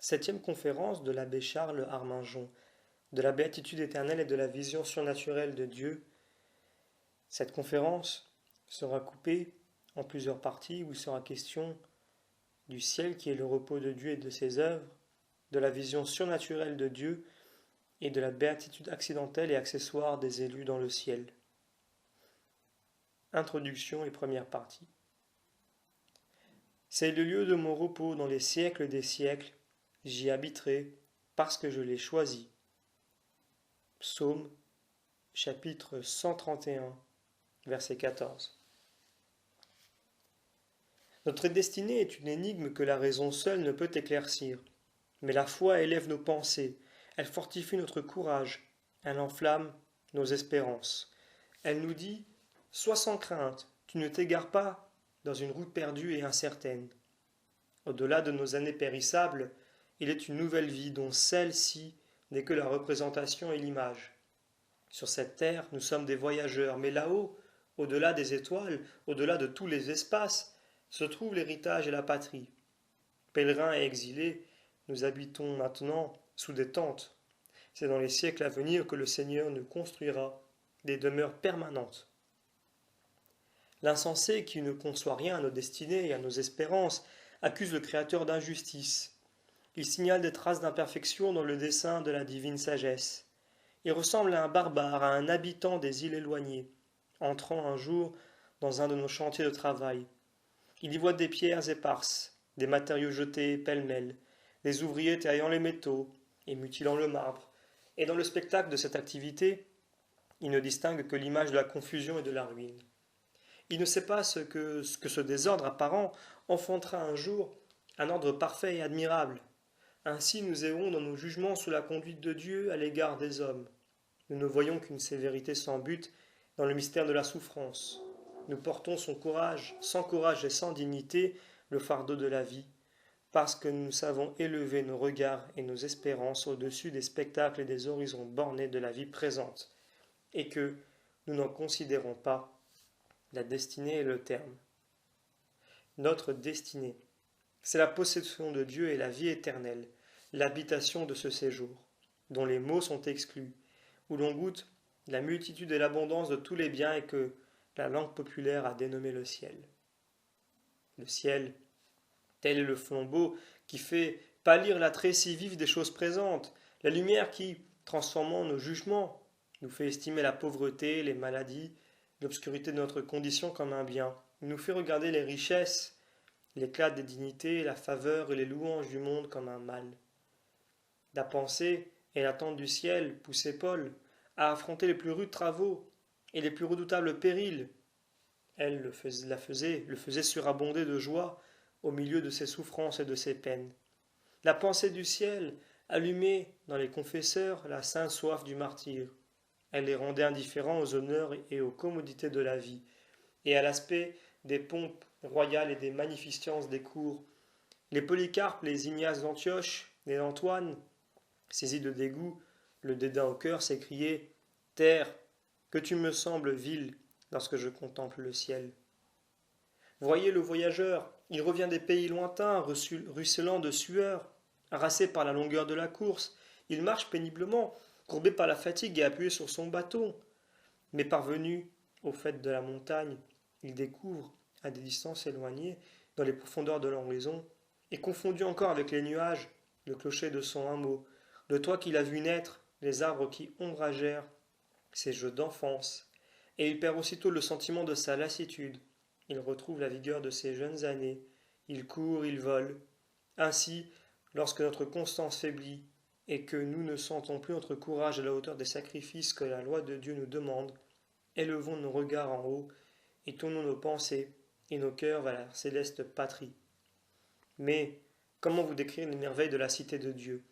Septième conférence de l'abbé Charles Arminjon, de la béatitude éternelle et de la vision surnaturelle de Dieu. Cette conférence sera coupée en plusieurs parties où il sera question du ciel qui est le repos de Dieu et de ses œuvres, de la vision surnaturelle de Dieu et de la béatitude accidentelle et accessoire des élus dans le ciel. Introduction et première partie. C'est le lieu de mon repos dans les siècles des siècles, j'y habiterai parce que je l'ai choisi. Psaume, chapitre 131, verset 14. Notre destinée est une énigme que la raison seule ne peut éclaircir. Mais la foi élève nos pensées, elle fortifie notre courage, elle enflamme nos espérances. Elle nous dit « Sois sans crainte, tu ne t'égares pas dans une route perdue et incertaine. » Au-delà de nos années périssables, il est une nouvelle vie dont celle-ci n'est que la représentation et l'image. Sur cette terre, nous sommes des voyageurs, mais là-haut, au-delà des étoiles, au-delà de tous les espaces, se trouve l'héritage et la patrie. Pèlerins et exilés, nous habitons maintenant sous des tentes. C'est dans les siècles à venir que le Seigneur nous construira des demeures permanentes. L'insensé qui ne conçoit rien à nos destinées et à nos espérances accuse le Créateur d'injustice. Il signale des traces d'imperfection dans le dessein de la divine sagesse. Il ressemble à un barbare, à un habitant des îles éloignées, entrant un jour dans un de nos chantiers de travail. Il y voit des pierres éparses, des matériaux jetés pêle-mêle, des ouvriers taillant les métaux et mutilant le marbre. Et dans le spectacle de cette activité, il ne distingue que l'image de la confusion et de la ruine. Il ne sait pas ce que ce désordre apparent enfantera un jour un ordre parfait et admirable. Ainsi nous errons dans nos jugements sous la conduite de Dieu à l'égard des hommes. Nous ne voyons qu'une sévérité sans but dans le mystère de la souffrance. Nous portons sans courage et sans dignité, le fardeau de la vie, parce que nous savons élever nos regards et nos espérances au-dessus des spectacles et des horizons bornés de la vie présente, et que nous n'en considérons pas la destinée et le terme. Notre destinée, c'est la possession de Dieu et la vie éternelle, l'habitation de ce séjour, dont les mots sont exclus, où l'on goûte la multitude et l'abondance de tous les biens et que la langue populaire a dénommé le ciel. Le ciel, tel est le flambeau qui fait pâlir l'attrait si vif des choses présentes, la lumière qui, transformant nos jugements, nous fait estimer la pauvreté, les maladies, l'obscurité de notre condition comme un bien. Il nous fait regarder les richesses, l'éclat des dignités, la faveur et les louanges du monde comme un mal. La pensée et l'attente du ciel poussaient Paul à affronter les plus rudes travaux et les plus redoutables périls. Elle le faisait surabonder de joie au milieu de ses souffrances et de ses peines. La pensée du ciel allumait dans les confesseurs la sainte soif du martyr. Elle les rendait indifférents aux honneurs et aux commodités de la vie, et à l'aspect des pompes royales et des magnificences des cours. Les Polycarpes, les Ignaces d'Antioche, les Antoine, saisis de dégoût, le dédain au cœur, s'écriaient « Terre, que tu me sembles vile lorsque je contemple le ciel. » Voyez le voyageur, il revient des pays lointains, ruisselant de sueur, harassé par la longueur de la course. Il marche péniblement, courbé par la fatigue et appuyé sur son bâton. Mais parvenu au faîte de la montagne, il découvre, à des distances éloignées, dans les profondeurs de l'horizon, et confondu encore avec les nuages, le clocher de son hameau, le toit qu'il a vu naître, les arbres qui ombragèrent ses jeux d'enfance, et il perd aussitôt le sentiment de sa lassitude. Il retrouve la vigueur de ses jeunes années, il court, il vole. Ainsi, lorsque notre constance faiblit, et que nous ne sentons plus notre courage à la hauteur des sacrifices que la loi de Dieu nous demande, élevons nos regards en haut, et tournons nos pensées et nos cœurs vers la céleste patrie. Mais comment vous décrire les merveilles de la cité de Dieu,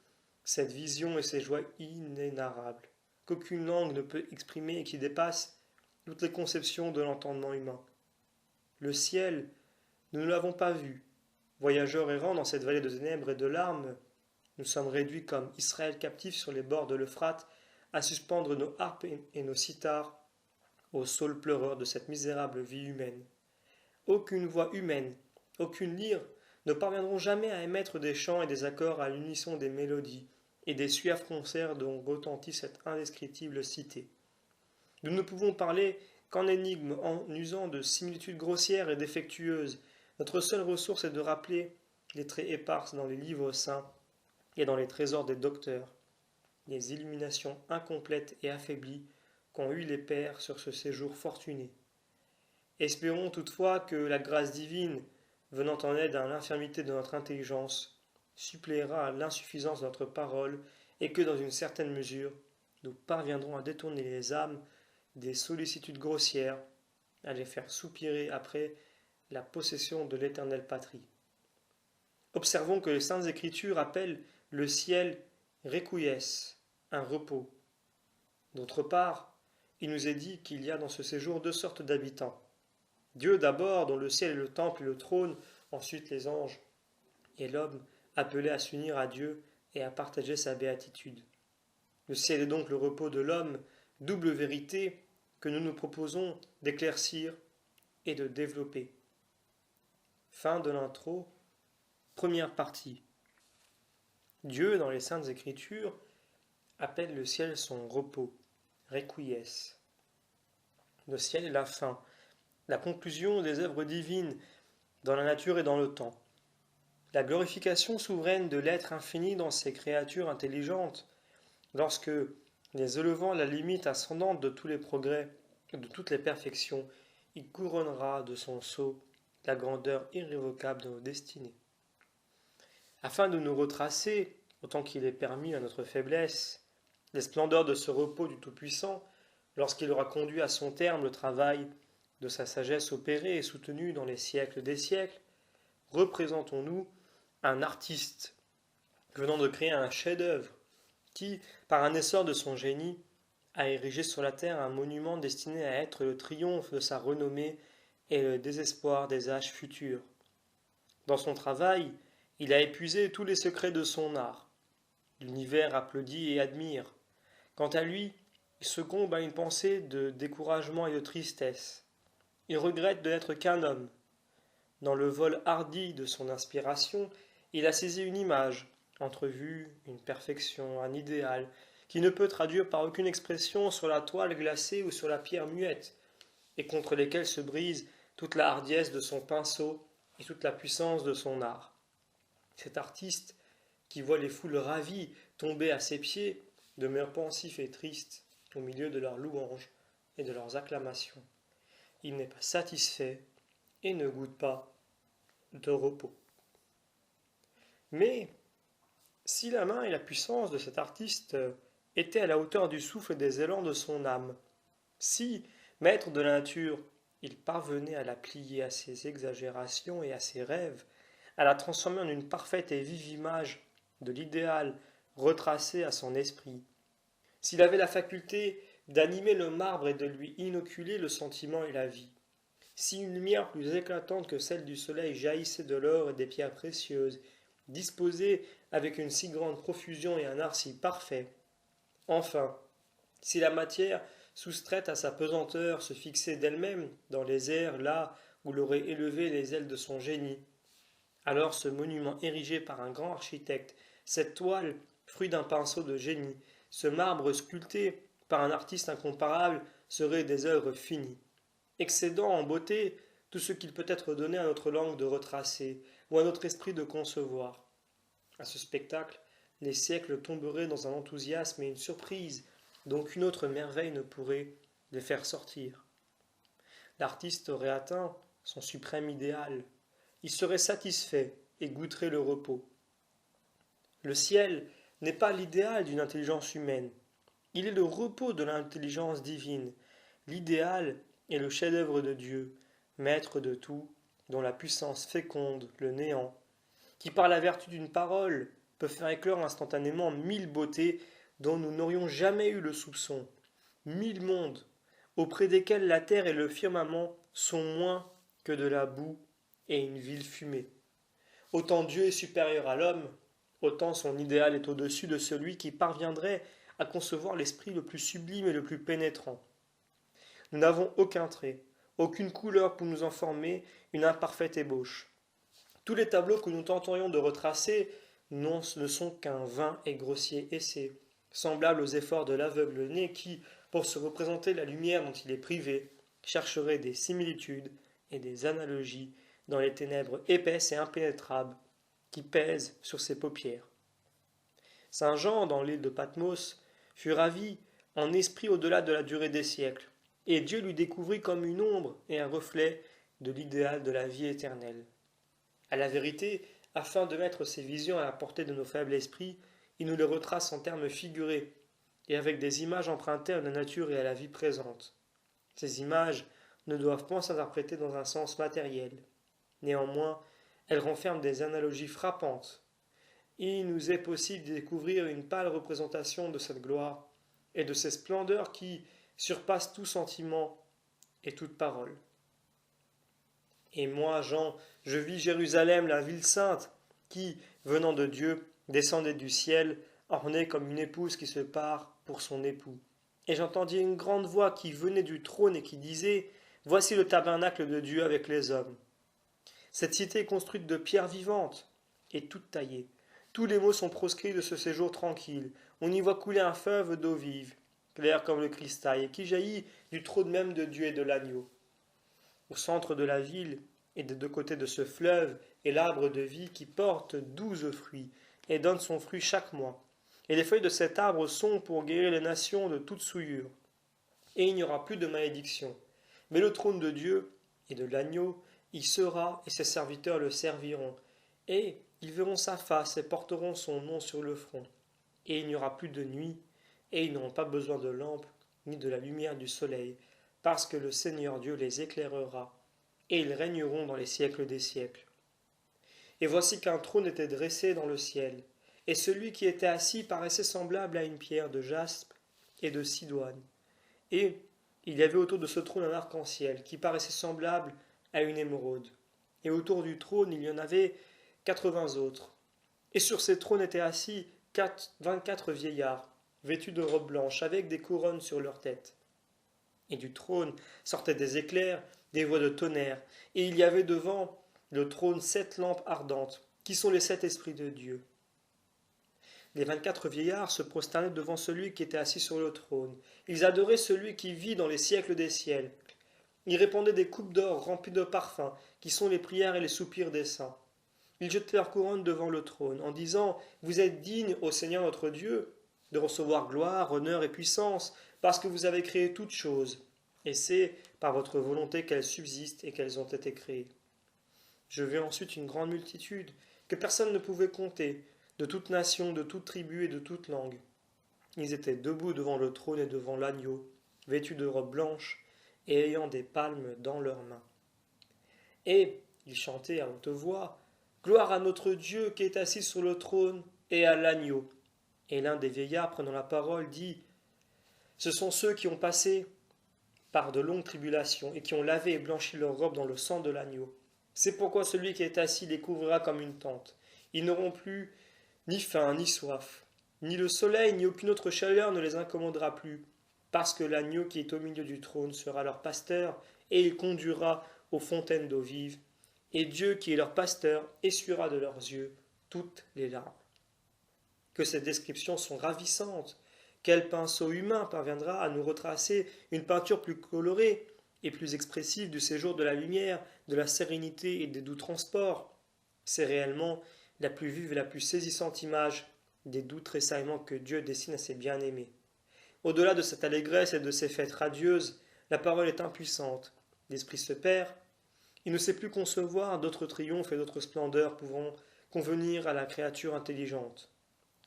cette vision et ces joies inénarrables, qu'aucune langue ne peut exprimer et qui dépassent toutes les conceptions de l'entendement humain. Le ciel, nous ne l'avons pas vu. Voyageurs errants dans cette vallée de ténèbres et de larmes, nous sommes réduits comme Israël captifs sur les bords de l'Euphrate à suspendre nos harpes et nos cithars au saule pleureur de cette misérable vie humaine. Aucune voix humaine, aucune lyre ne parviendront jamais à émettre des chants et des accords à l'unisson des mélodies et des suaves concerts dont retentit cette indescriptible cité. Nous ne pouvons parler qu'en énigme, en usant de similitudes grossières et défectueuses. Notre seule ressource est de rappeler les traits épars dans les livres saints et dans les trésors des docteurs, les illuminations incomplètes et affaiblies qu'ont eues les pères sur ce séjour fortuné. Espérons toutefois que la grâce divine, venant en aide à l'infirmité de notre intelligence, suppléera à l'insuffisance de notre parole et que, dans une certaine mesure, nous parviendrons à détourner les âmes des sollicitudes grossières, à les faire soupirer après la possession de l'éternelle patrie. Observons que les Saintes Écritures appellent le ciel requies, un repos. D'autre part, il nous est dit qu'il y a dans ce séjour deux sortes d'habitants. Dieu d'abord, dont le ciel est le temple et le trône, ensuite les anges, et l'homme appelé à s'unir à Dieu et à partager sa béatitude. Le ciel est donc le repos de l'homme, double vérité que nous nous proposons d'éclaircir et de développer. Fin de l'intro, première partie. Dieu, dans les Saintes Écritures, appelle le ciel son repos, requies. Le ciel est la fin, la conclusion des œuvres divines dans la nature et dans le temps. La glorification souveraine de l'être infini dans ses créatures intelligentes, lorsque, les élevant à la limite ascendante de tous les progrès et de toutes les perfections, il couronnera de son sceau la grandeur irrévocable de nos destinées. Afin de nous retracer, autant qu'il est permis à notre faiblesse, les splendeurs de ce repos du Tout-Puissant, lorsqu'il aura conduit à son terme le travail de sa sagesse opérée et soutenue dans les siècles des siècles, représentons-nous un artiste venant de créer un chef-d'œuvre qui, par un essor de son génie, a érigé sur la terre un monument destiné à être le triomphe de sa renommée et le désespoir des âges futurs. Dans son travail, il a épuisé tous les secrets de son art. L'univers applaudit et admire. Quant à lui, il succombe à une pensée de découragement et de tristesse. Il regrette de n'être qu'un homme. Dans le vol hardi de son inspiration, il a saisi une image, entrevue, une perfection, un idéal, qui ne peut traduire par aucune expression sur la toile glacée ou sur la pierre muette, et contre lesquelles se brise toute la hardiesse de son pinceau et toute la puissance de son art. Cet artiste, qui voit les foules ravies tomber à ses pieds, demeure pensif et triste au milieu de leurs louanges et de leurs acclamations. Il n'est pas satisfait et ne goûte pas de repos. Mais si la main et la puissance de cet artiste étaient à la hauteur du souffle des élans de son âme, si, maître de la nature, il parvenait à la plier à ses exagérations et à ses rêves, à la transformer en une parfaite et vive image de l'idéal retracé à son esprit, s'il avait la faculté d'animer le marbre et de lui inoculer le sentiment et la vie, si une lumière plus éclatante que celle du soleil jaillissait de l'or et des pierres précieuses, disposées avec une si grande profusion et un art si parfait, enfin, si la matière soustraite à sa pesanteur se fixait d'elle-même dans les airs là où l'auraient élevé les ailes de son génie, alors ce monument érigé par un grand architecte, cette toile, fruit d'un pinceau de génie, ce marbre sculpté par un artiste incomparable, seraient des œuvres finies, excédant en beauté tout ce qu'il peut être donné à notre langue de retracer, ou à notre esprit de concevoir. À ce spectacle, les siècles tomberaient dans un enthousiasme et une surprise dont aucune autre merveille ne pourrait les faire sortir. L'artiste aurait atteint son suprême idéal. Il serait satisfait et goûterait le repos. Le ciel n'est pas l'idéal d'une intelligence humaine. Il est le repos de l'intelligence divine. L'idéal est le chef-d'œuvre de Dieu, maître de tout, dont la puissance féconde le néant, qui par la vertu d'une parole peut faire éclore instantanément 1000 beautés dont nous n'aurions jamais eu le soupçon, 1000 mondes, auprès desquels la terre et le firmament sont moins que de la boue et une vile fumée. Autant Dieu est supérieur à l'homme, autant son idéal est au-dessus de celui qui parviendrait à concevoir l'esprit le plus sublime et le plus pénétrant. Nous n'avons aucun trait, aucune couleur pour nous en former une imparfaite ébauche. Tous les tableaux que nous tenterions de retracer ne sont qu'un vain et grossier essai, semblable aux efforts de l'aveugle-né qui, pour se représenter la lumière dont il est privé, chercherait des similitudes et des analogies dans les ténèbres épaisses et impénétrables qui pèsent sur ses paupières. Saint Jean, dans l'île de Patmos, fut ravi en esprit au-delà de la durée des siècles, et Dieu lui découvrit comme une ombre et un reflet de l'idéal de la vie éternelle. À la vérité, afin de mettre ces visions à la portée de nos faibles esprits, il nous les retrace en termes figurés et avec des images empruntées à la nature et à la vie présente. Ces images ne doivent point s'interpréter dans un sens matériel. Néanmoins, elles renferment des analogies frappantes. Il nous est possible de découvrir une pâle représentation de cette gloire et de ces splendeurs qui surpassent tout sentiment et toute parole. Et moi, Jean, je vis Jérusalem, la ville sainte, qui, venant de Dieu, descendait du ciel, ornée comme une épouse qui se pare pour son époux. Et j'entendis une grande voix qui venait du trône et qui disait, voici le tabernacle de Dieu avec les hommes. Cette cité est construite de pierres vivantes et toute taillée. Tous les maux sont proscrits de ce séjour tranquille. On y voit couler un fleuve d'eau vive, clair comme le cristal, et qui jaillit du trône même de Dieu et de l'agneau. Au centre de la ville et des deux côtés de ce fleuve est l'arbre de vie qui porte 12 fruits et donne son fruit chaque mois. Et les feuilles de cet arbre sont pour guérir les nations de toute souillure. Et il n'y aura plus de malédiction. Mais le trône de Dieu et de l'agneau y sera et ses serviteurs le serviront. Et ils verront sa face et porteront son nom sur le front. Et il n'y aura plus de nuit et ils n'auront pas besoin de lampe ni de la lumière du soleil, parce que le Seigneur Dieu les éclairera, et ils régneront dans les siècles des siècles. Et voici qu'un trône était dressé dans le ciel, et celui qui était assis paraissait semblable à une pierre de jaspe et de sidoine. Et il y avait autour de ce trône un arc-en-ciel, qui paraissait semblable à une émeraude. Et autour du trône il y en avait 80 autres. Et sur ces trônes étaient assis 24 vieillards, vêtus de robes blanches, avec des couronnes sur leurs têtes. Et du trône sortaient des éclairs, des voix de tonnerre, et il y avait devant le trône 7 lampes ardentes, qui sont les 7 esprits de Dieu. Les 24 vieillards se prosternaient devant celui qui était assis sur le trône. Ils adoraient celui qui vit dans les siècles des siècles. Ils répandaient des coupes d'or remplies de parfums, qui sont les prières et les soupirs des saints. Ils jetaient leurs couronnes devant le trône, en disant « Vous êtes dignes, ô Seigneur notre Dieu, de recevoir gloire, honneur et puissance, parce que vous avez créé toutes choses, et c'est par votre volonté qu'elles subsistent et qu'elles ont été créées. » Je vis ensuite une grande multitude, que personne ne pouvait compter, de toute nation, de toute tribu et de toute langue. Ils étaient debout devant le trône et devant l'agneau, vêtus de robes blanches et ayant des palmes dans leurs mains. Et ils chantaient à haute voix « Gloire à notre Dieu qui est assis sur le trône et à l'agneau !» Et l'un des vieillards prenant la parole dit « Ce sont ceux qui ont passé par de longues tribulations et qui ont lavé et blanchi leurs robes dans le sang de l'agneau. C'est pourquoi celui qui est assis les couvrira comme une tente. Ils n'auront plus ni faim ni soif, ni le soleil ni aucune autre chaleur ne les incommodera plus, parce que l'agneau qui est au milieu du trône sera leur pasteur, et il conduira aux fontaines d'eau vive, et Dieu qui est leur pasteur essuiera de leurs yeux toutes les larmes. » Que ces descriptions sont ravissantes. Quel pinceau humain parviendra à nous retracer une peinture plus colorée et plus expressive du séjour de la lumière, de la sérénité et des doux transports? C'est réellement la plus vive et la plus saisissante image des doux tressaillements que Dieu dessine à ses bien-aimés. Au-delà de cette allégresse et de ces fêtes radieuses, la parole est impuissante, l'esprit se perd, il ne sait plus concevoir d'autres triomphes et d'autres splendeurs pouvant convenir à la créature intelligente.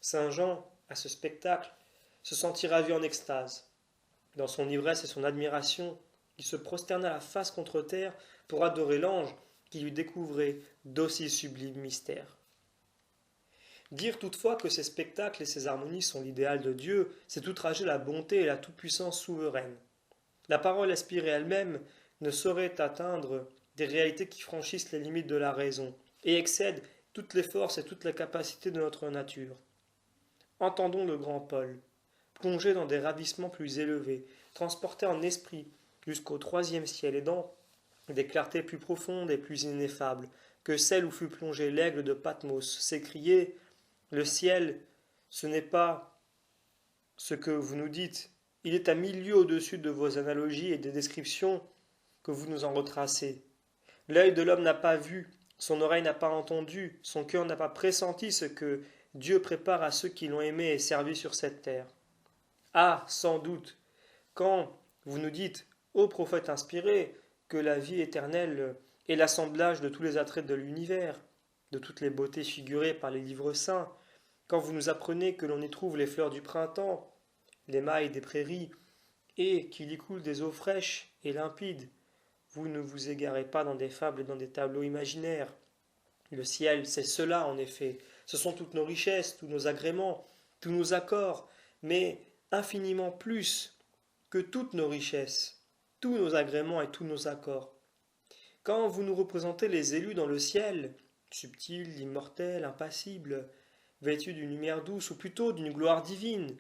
Saint Jean, à ce spectacle, se sentit ravi en extase. Dans son ivresse et son admiration, il se prosterna la face contre terre pour adorer l'ange qui lui découvrait d'aussi sublimes mystères. Dire toutefois que ces spectacles et ces harmonies sont l'idéal de Dieu, c'est outrager la bonté et la toute-puissance souveraine. La parole inspirée elle-même ne saurait atteindre des réalités qui franchissent les limites de la raison et excèdent toutes les forces et toutes les capacités de notre nature. Entendons le grand Paul, plongé dans des ravissements plus élevés, transporté en esprit jusqu'au 3e ciel et dans des clartés plus profondes et plus ineffables, que celle où fut plongé l'aigle de Patmos, s'écrier « Le ciel, ce n'est pas ce que vous nous dites, il est à 1000 lieues au-dessus de vos analogies et des descriptions que vous nous en retracez. L'œil de l'homme n'a pas vu, son oreille n'a pas entendu, son cœur n'a pas pressenti ce que Dieu prépare à ceux qui l'ont aimé et servi sur cette terre. Ah, sans doute, quand vous nous dites, ô prophète inspiré, que la vie éternelle est l'assemblage de tous les attraits de l'univers, de toutes les beautés figurées par les livres saints, quand vous nous apprenez que l'on y trouve les fleurs du printemps, les mailles des prairies, et qu'il y coule des eaux fraîches et limpides, vous ne vous égarez pas dans des fables et dans des tableaux imaginaires. Le ciel, c'est cela en effet. Ce sont toutes nos richesses, tous nos agréments, tous nos accords, mais infiniment plus que toutes nos richesses, tous nos agréments et tous nos accords. Quand vous nous représentez les élus dans le ciel, subtils, immortels, impassibles, vêtus d'une lumière douce ou plutôt d'une gloire divine,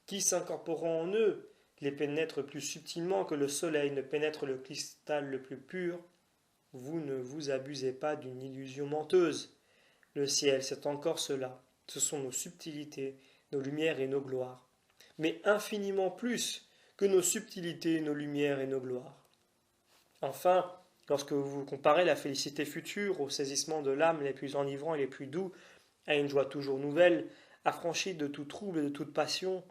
qui s'incorporant en eux, les pénètre plus subtilement que le soleil ne pénètre le cristal le plus pur, vous ne vous abusez pas d'une illusion menteuse. Le ciel, c'est encore cela. Ce sont nos subtilités, nos lumières et nos gloires. Mais infiniment plus que nos subtilités, nos lumières et nos gloires. Enfin, lorsque vous comparez la félicité future au saisissement de l'âme les plus enivrants et les plus doux, à une joie toujours nouvelle, affranchie de tout trouble et de toute passion,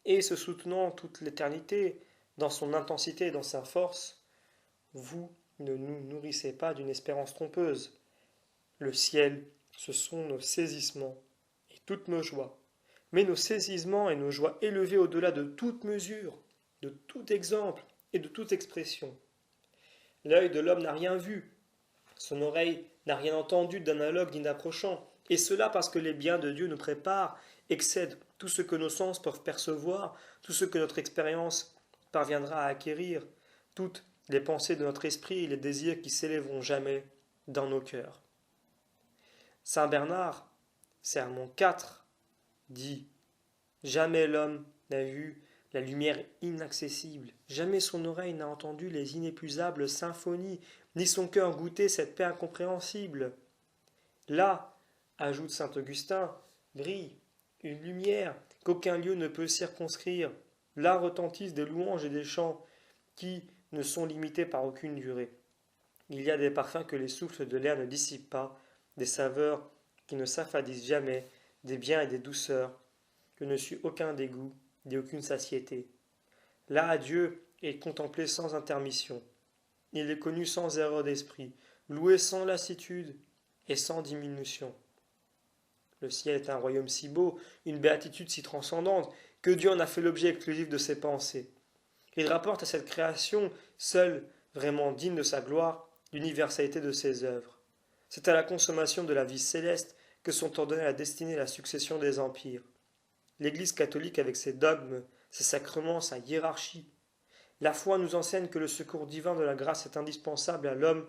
et se soutenant toute l'éternité, dans son intensité et dans sa force, vous ne nous nourrissez pas d'une espérance trompeuse. Le ciel, ce sont nos saisissements et toutes nos joies. Mais nos saisissements et nos joies élevées au-delà de toute mesure, de tout exemple et de toute expression. L'œil de l'homme n'a rien vu, son oreille n'a rien entendu d'analogue ni d'approchant, et cela parce que les biens de Dieu nous préparent, excèdent tout ce que nos sens peuvent percevoir, tout ce que notre expérience parviendra à acquérir, toutes les pensées de notre esprit et les désirs qui s'élèveront jamais dans nos cœurs. Saint Bernard, Sermon 4, dit « Jamais l'homme n'a vu la lumière inaccessible, jamais son oreille n'a entendu les inépuisables symphonies, ni son cœur goûté cette paix incompréhensible. Là, ajoute saint Augustin, brille une lumière qu'aucun lieu ne peut circonscrire. Là retentissent des louanges et des chants qui ne sont limités par aucune durée. Il y a des parfums que les souffles de l'air ne dissipent pas, des saveurs qui ne s'affadissent jamais, des biens et des douceurs que ne suit aucun dégoût ni aucune satiété. Là, Dieu est contemplé sans intermission. Il est connu sans erreur d'esprit, loué sans lassitude et sans diminution. Le ciel est un royaume si beau, une béatitude si transcendante, que Dieu en a fait l'objet exclusif de ses pensées. Il rapporte à cette création, seule vraiment digne de sa gloire, l'universalité de ses œuvres. C'est à la consommation de la vie céleste que sont ordonnées la destinée et la succession des empires. L'Église catholique, avec ses dogmes, ses sacrements, sa hiérarchie. La foi nous enseigne que le secours divin de la grâce est indispensable à l'homme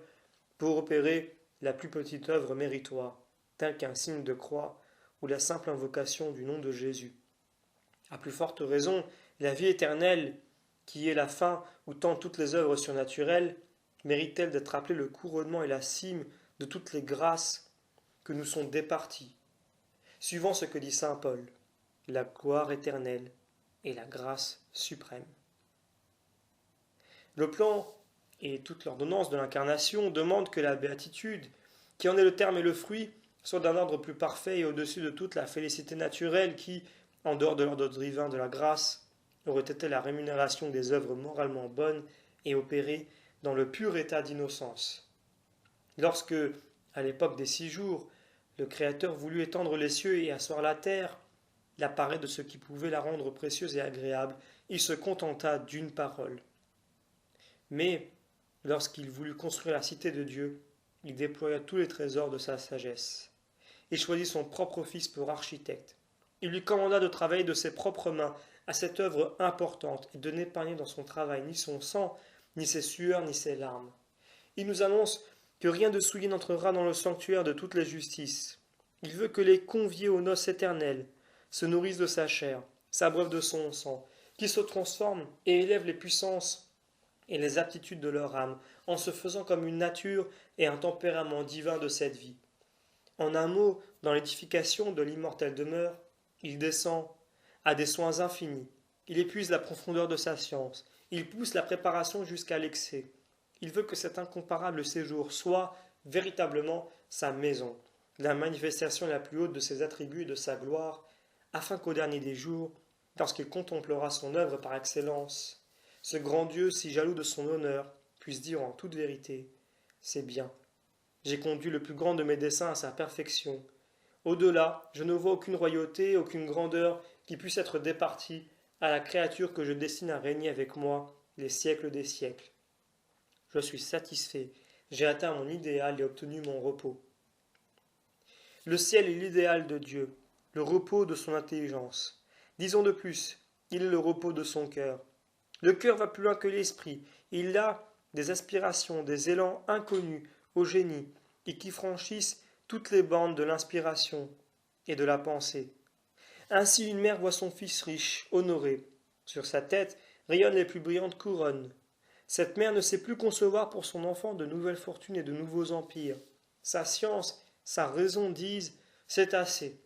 pour opérer la plus petite œuvre méritoire, telle qu'un signe de croix ou la simple invocation du nom de Jésus. À plus forte raison, la vie éternelle, qui est la fin où tendent toutes les œuvres surnaturelles, mérite-t-elle d'être appelée le couronnement et la cime de toutes les grâces que nous sont départies, suivant ce que dit saint Paul, la gloire éternelle et la grâce suprême. Le plan et toute l'ordonnance de l'incarnation demandent que la béatitude, qui en est le terme et le fruit, soit d'un ordre plus parfait et au-dessus de toute la félicité naturelle qui, en dehors de l'ordre divin de la grâce, aurait été la rémunération des œuvres moralement bonnes et opérées dans le pur état d'innocence. Lorsque, à l'époque des 6 jours, le Créateur voulut étendre les cieux et asseoir la terre, l'appareil de ce qui pouvait la rendre précieuse et agréable, il se contenta d'une parole. Mais, lorsqu'il voulut construire la cité de Dieu, il déploya tous les trésors de sa sagesse. Il choisit son propre fils pour architecte. Il lui commanda de travailler de ses propres mains à cette œuvre importante et de n'épargner dans son travail ni son sang, ni ses sueurs, ni ses larmes. Il nous annonce que rien de souillé n'entrera dans le sanctuaire de toutes les justices. Il veut que les conviés aux noces éternelles se nourrissent de sa chair, s'abreuvent de son sang, qu'ils se transforment et élèvent les puissances et les aptitudes de leur âme, en se faisant comme une nature et un tempérament divin de cette vie. En un mot, dans l'édification de l'immortelle demeure, il descend à des soins infinis. Il épuise la profondeur de sa science. Il pousse la préparation jusqu'à l'excès. Il veut que cet incomparable séjour soit véritablement sa maison, la manifestation la plus haute de ses attributs et de sa gloire, afin qu'au dernier des jours, lorsqu'il contemplera son œuvre par excellence, ce grand Dieu si jaloux de son honneur puisse dire en toute vérité, c'est bien. J'ai conduit le plus grand de mes desseins à sa perfection. Au-delà, je ne vois aucune royauté, aucune grandeur qui puisse être départie à la créature que je destine à régner avec moi les siècles des siècles. Je suis satisfait, j'ai atteint mon idéal et obtenu mon repos. Le ciel est l'idéal de Dieu, le repos de son intelligence. Disons de plus, il est le repos de son cœur. Le cœur va plus loin que l'esprit, il a des aspirations, des élans inconnus au génie, et qui franchissent toutes les bandes de l'inspiration et de la pensée. Ainsi une mère voit son fils riche, honoré. Sur sa tête rayonnent les plus brillantes couronnes. Cette mère ne sait plus concevoir pour son enfant de nouvelles fortunes et de nouveaux empires. Sa science, sa raison disent c'est assez.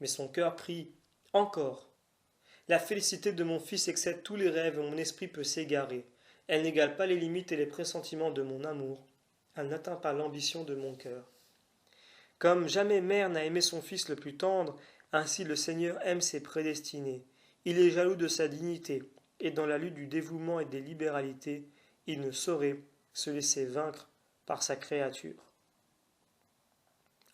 Mais son cœur crie encore. La félicité de mon fils excède tous les rêves et mon esprit peut s'égarer. Elle n'égale pas les limites et les pressentiments de mon amour. Elle n'atteint pas l'ambition de mon cœur. Comme jamais mère n'a aimé son fils le plus tendre, ainsi le Seigneur aime ses prédestinés. Il est jaloux de sa dignité, et dans la lutte du dévouement et des libéralités, il ne saurait se laisser vaincre par sa créature.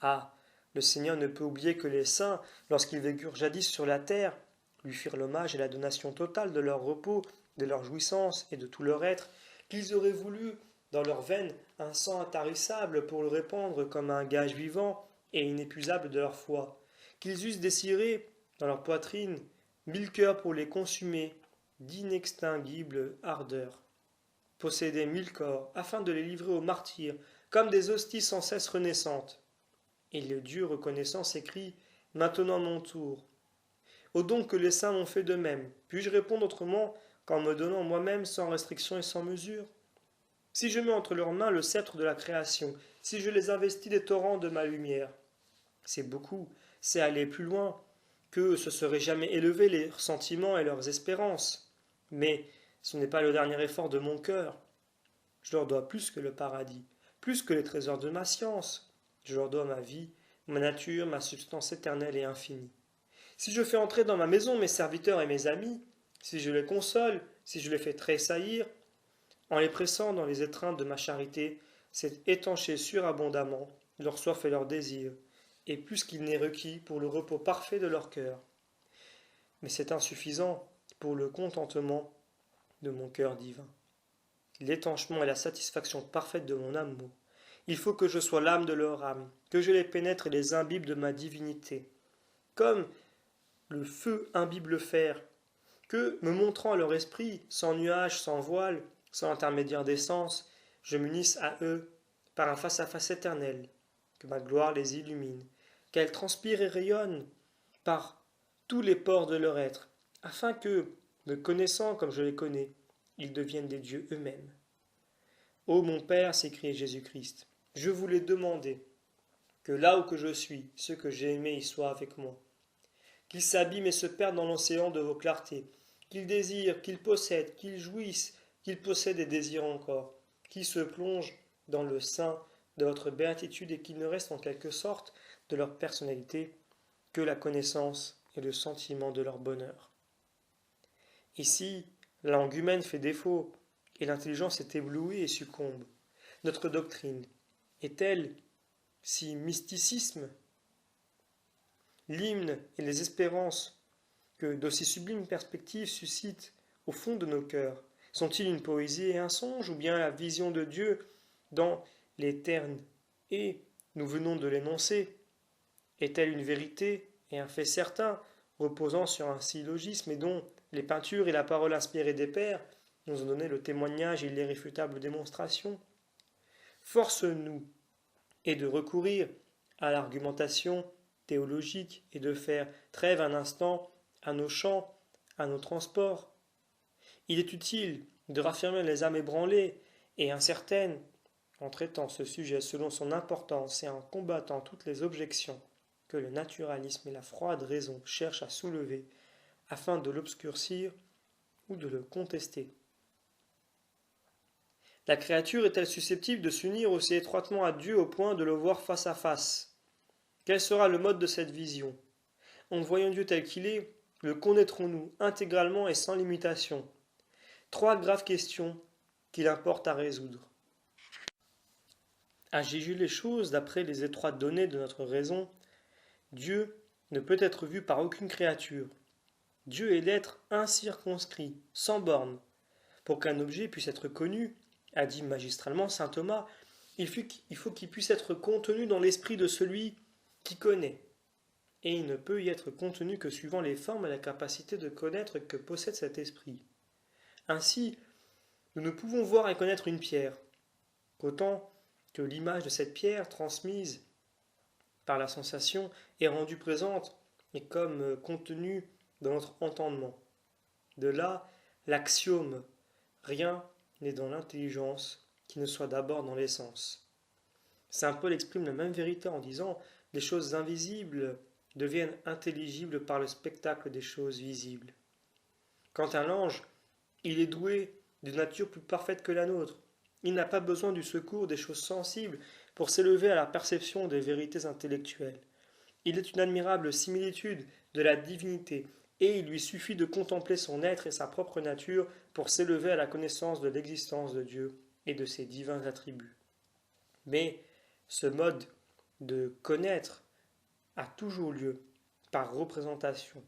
Ah, le Seigneur ne peut oublier que les saints, lorsqu'ils vécurent jadis sur la terre, lui firent l'hommage et la donation totale de leur repos, de leur jouissance et de tout leur être, qu'ils auraient voulu, dans leurs veines, un sang intarissable pour le répandre comme un gage vivant et inépuisable de leur foi, qu'ils eussent désiré, dans leur poitrine, 1000 cœurs pour les consumer d'inextinguible ardeur, posséder 1000 corps, afin de les livrer aux martyrs, comme des hosties sans cesse renaissantes. Et le Dieu reconnaissant s'écrie « Maintenant mon tour ». Au don que les saints m'ont fait de même, puis-je répondre autrement qu'en me donnant moi-même sans restriction et sans mesure? Si je mets entre leurs mains le sceptre de la création, si je les investis des torrents de ma lumière, c'est beaucoup, c'est aller plus loin, que ce serait jamais élever leurs sentiments et leurs espérances. Mais ce n'est pas le dernier effort de mon cœur. Je leur dois plus que le paradis, plus que les trésors de ma science. Je leur dois ma vie, ma nature, ma substance éternelle et infinie. Si je fais entrer dans ma maison mes serviteurs et mes amis, si je les console, si je les fais tressaillir, en les pressant dans les étreintes de ma charité, c'est étancher surabondamment leur soif et leur désir, et plus qu'il n'est requis pour le repos parfait de leur cœur. Mais c'est insuffisant pour le contentement de mon cœur divin. L'étanchement et la satisfaction parfaite de mon amour. Il faut que je sois l'âme de leur âme, que je les pénètre et les imbibe de ma divinité. Comme le feu imbibe le fer, que, me montrant leur esprit, sans nuage, sans voile, sans intermédiaire d'essence, je m'unisse à eux par un face-à-face éternel, que ma gloire les illumine, qu'elles transpirent et rayonnent par tous les pores de leur être, afin que, me connaissant comme je les connais, ils deviennent des dieux eux-mêmes. Ô mon Père, s'écrie Jésus-Christ, je voulais demander que là où que je suis, ceux que j'ai aimés y soient avec moi, qu'ils s'abîment et se perdent dans l'océan de vos clartés, qu'ils désirent, qu'ils possèdent, qu'ils jouissent, qu'ils possèdent et désirent encore, qu'ils se plongent dans le sein de votre béatitude et qu'il ne reste en quelque sorte de leur personnalité que la connaissance et le sentiment de leur bonheur. Ici, la langue humaine fait défaut et l'intelligence est éblouie et succombe. Notre doctrine est-elle si mysticisme? L'hymne et les espérances que d'aussi sublimes perspectives suscitent au fond de nos cœurs sont-ils une poésie et un songe, ou bien la vision de Dieu dans les ternes? Et, nous venons de l'énoncer, est-elle une vérité et un fait certain, reposant sur un syllogisme et dont les peintures et la parole inspirée des pères nous ont donné le témoignage et l'irréfutable démonstration? Force-nous et de recourir à l'argumentation théologique et de faire trêve un instant à nos chants, à nos transports. Il est utile de raffirmer les âmes ébranlées et incertaines en traitant ce sujet selon son importance et en combattant toutes les objections que le naturalisme et la froide raison cherchent à soulever afin de l'obscurcir ou de le contester. La créature est-elle susceptible de s'unir aussi étroitement à Dieu au point de le voir face à face? Quel sera le mode de cette vision? En voyant Dieu tel qu'il est, le connaîtrons-nous intégralement et sans limitation? Trois graves questions qu'il importe à résoudre. À juger les choses d'après les étroites données de notre raison, Dieu ne peut être vu par aucune créature. Dieu est l'être incirconscrit, sans bornes. Pour qu'un objet puisse être connu, a dit magistralement saint Thomas, il faut qu'il puisse être contenu dans l'esprit de celui qui connaît. Et il ne peut y être contenu que suivant les formes et la capacité de connaître que possède cet esprit. Ainsi, nous ne pouvons voir et connaître une pierre, qu'autant que l'image de cette pierre transmise par la sensation est rendue présente et comme contenue dans notre entendement. De là, l'axiome « rien n'est dans l'intelligence qui ne soit d'abord dans l'essence ». Saint Paul exprime la même vérité en disant « les choses invisibles deviennent intelligibles par le spectacle des choses visibles ». Quant à l'ange, il est doué d'une nature plus parfaite que la nôtre. Il n'a pas besoin du secours des choses sensibles pour s'élever à la perception des vérités intellectuelles. Il est une admirable similitude de la divinité, et il lui suffit de contempler son être et sa propre nature pour s'élever à la connaissance de l'existence de Dieu et de ses divins attributs. Mais ce mode de connaître a toujours lieu par représentation.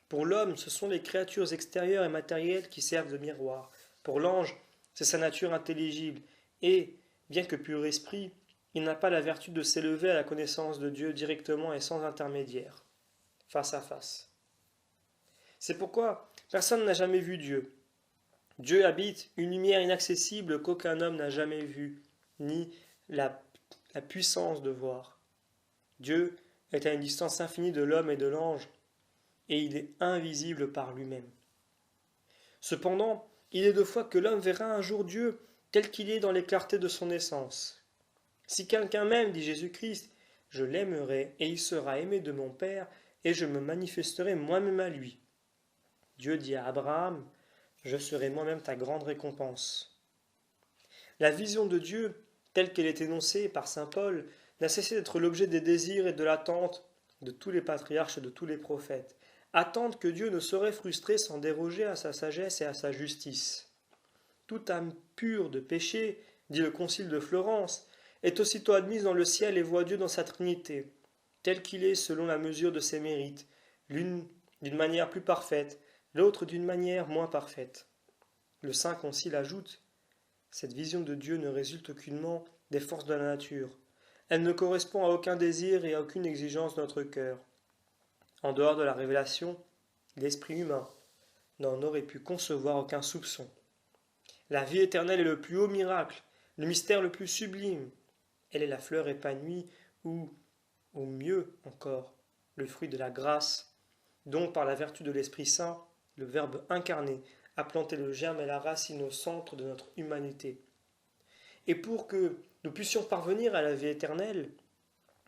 Pour l'homme, ce sont les créatures extérieures et matérielles qui servent de miroir. Pour l'ange, c'est sa nature intelligible, et, bien que pur esprit, il n'a pas la vertu de s'élever à la connaissance de Dieu directement et sans intermédiaire, face à face. C'est pourquoi personne n'a jamais vu Dieu. Dieu habite une lumière inaccessible qu'aucun homme n'a jamais vue, ni la puissance de voir. Dieu est à une distance infinie de l'homme et de l'ange, et il est invisible par lui-même. Cependant, il est de foi que l'homme verra un jour Dieu tel qu'il est dans les clartés de son essence. Si quelqu'un m'aime, dit Jésus-Christ, je l'aimerai, et il sera aimé de mon Père, et je me manifesterai moi-même à lui. Dieu dit à Abraham, je serai moi-même ta grande récompense. La vision de Dieu, telle qu'elle est énoncée par saint Paul, n'a cessé d'être l'objet des désirs et de l'attente de tous les patriarches et de tous les prophètes. Attente que Dieu ne saurait frustrer sans déroger à sa sagesse et à sa justice. Toute âme pure de péché, dit le concile de Florence, est aussitôt admise dans le ciel et voit Dieu dans sa Trinité, tel qu'il est selon la mesure de ses mérites, l'une d'une manière plus parfaite, l'autre d'une manière moins parfaite. Le Saint Concile ajoute, cette vision de Dieu ne résulte aucunement des forces de la nature. Elle ne correspond à aucun désir et à aucune exigence de notre cœur. En dehors de la révélation, l'esprit humain n'en aurait pu concevoir aucun soupçon. La vie éternelle est le plus haut miracle, le mystère le plus sublime. Elle est la fleur épanouie ou, au mieux encore, le fruit de la grâce, dont, par la vertu de l'Esprit Saint, le Verbe incarné a planté le germe et la racine au centre de notre humanité. Et pour que nous puissions parvenir à la vie éternelle,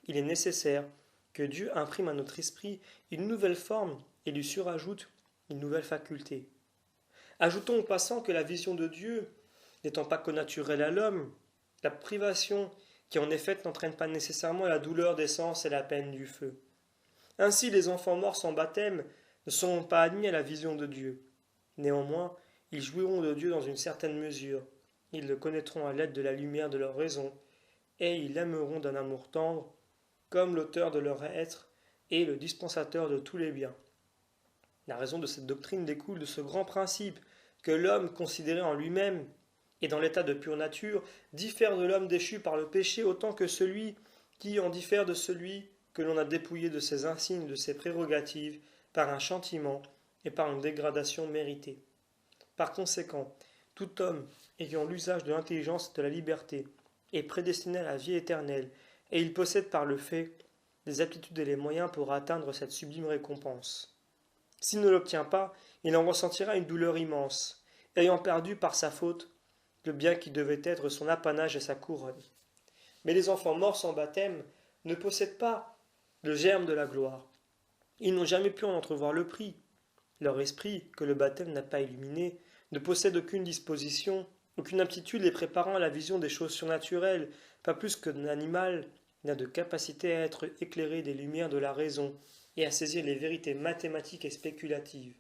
il est nécessaire que Dieu imprime à notre esprit une nouvelle forme et lui surajoute une nouvelle faculté. Ajoutons au passant que la vision de Dieu, n'étant pas connaturelle à l'homme, la privation qui en est faite n'entraîne pas nécessairement la douleur des sens et la peine du feu. Ainsi, les enfants morts sans baptême ne sont pas admis à la vision de Dieu. Néanmoins, ils jouiront de Dieu dans une certaine mesure. Ils le connaîtront à l'aide de la lumière de leur raison, et ils l'aimeront d'un amour tendre, comme l'auteur de leur être et le dispensateur de tous les biens. La raison de cette doctrine découle de ce grand principe que l'homme, considéré en lui-même et dans l'état de pure nature, diffère de l'homme déchu par le péché autant que celui qui en diffère de celui que l'on a dépouillé de ses insignes, de ses prérogatives, par un châtiment et par une dégradation méritée. Par conséquent, tout homme ayant l'usage de l'intelligence et de la liberté est prédestiné à la vie éternelle, et il possède par le fait les aptitudes et les moyens pour atteindre cette sublime récompense. S'il ne l'obtient pas, il en ressentira une douleur immense, ayant perdu par sa faute le bien qui devait être son apanage et sa couronne. Mais les enfants morts sans baptême ne possèdent pas le germe de la gloire. Ils n'ont jamais pu en entrevoir le prix. Leur esprit, que le baptême n'a pas illuminé, ne possède aucune disposition, aucune aptitude les préparant à la vision des choses surnaturelles, pas plus qu'un animal n'a de capacité à être éclairé des lumières de la raison et à saisir les vérités mathématiques et spéculatives.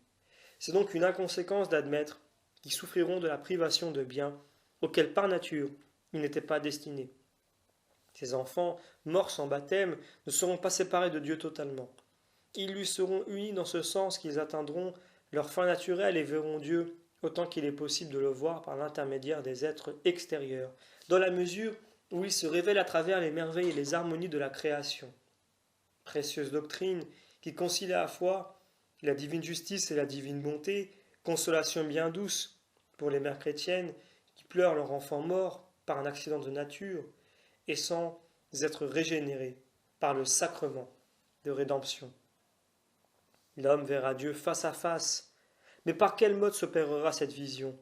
C'est donc une inconséquence d'admettre qu'ils souffriront de la privation de biens auxquels par nature ils n'étaient pas destinés. Ces enfants, morts sans baptême, ne seront pas séparés de Dieu totalement. Ils lui seront unis dans ce sens qu'ils atteindront leur fin naturelle et verront Dieu autant qu'il est possible de le voir par l'intermédiaire des êtres extérieurs, dans la mesure où il se révèle à travers les merveilles et les harmonies de la création. Précieuse doctrine qui concilie à la fois la divine justice et la divine bonté, consolation bien douce pour les mères chrétiennes qui pleurent leur enfant mort par un accident de nature et sans être régénérés par le sacrement de rédemption. L'homme verra Dieu face à face, mais par quel mode s'opérera cette vision?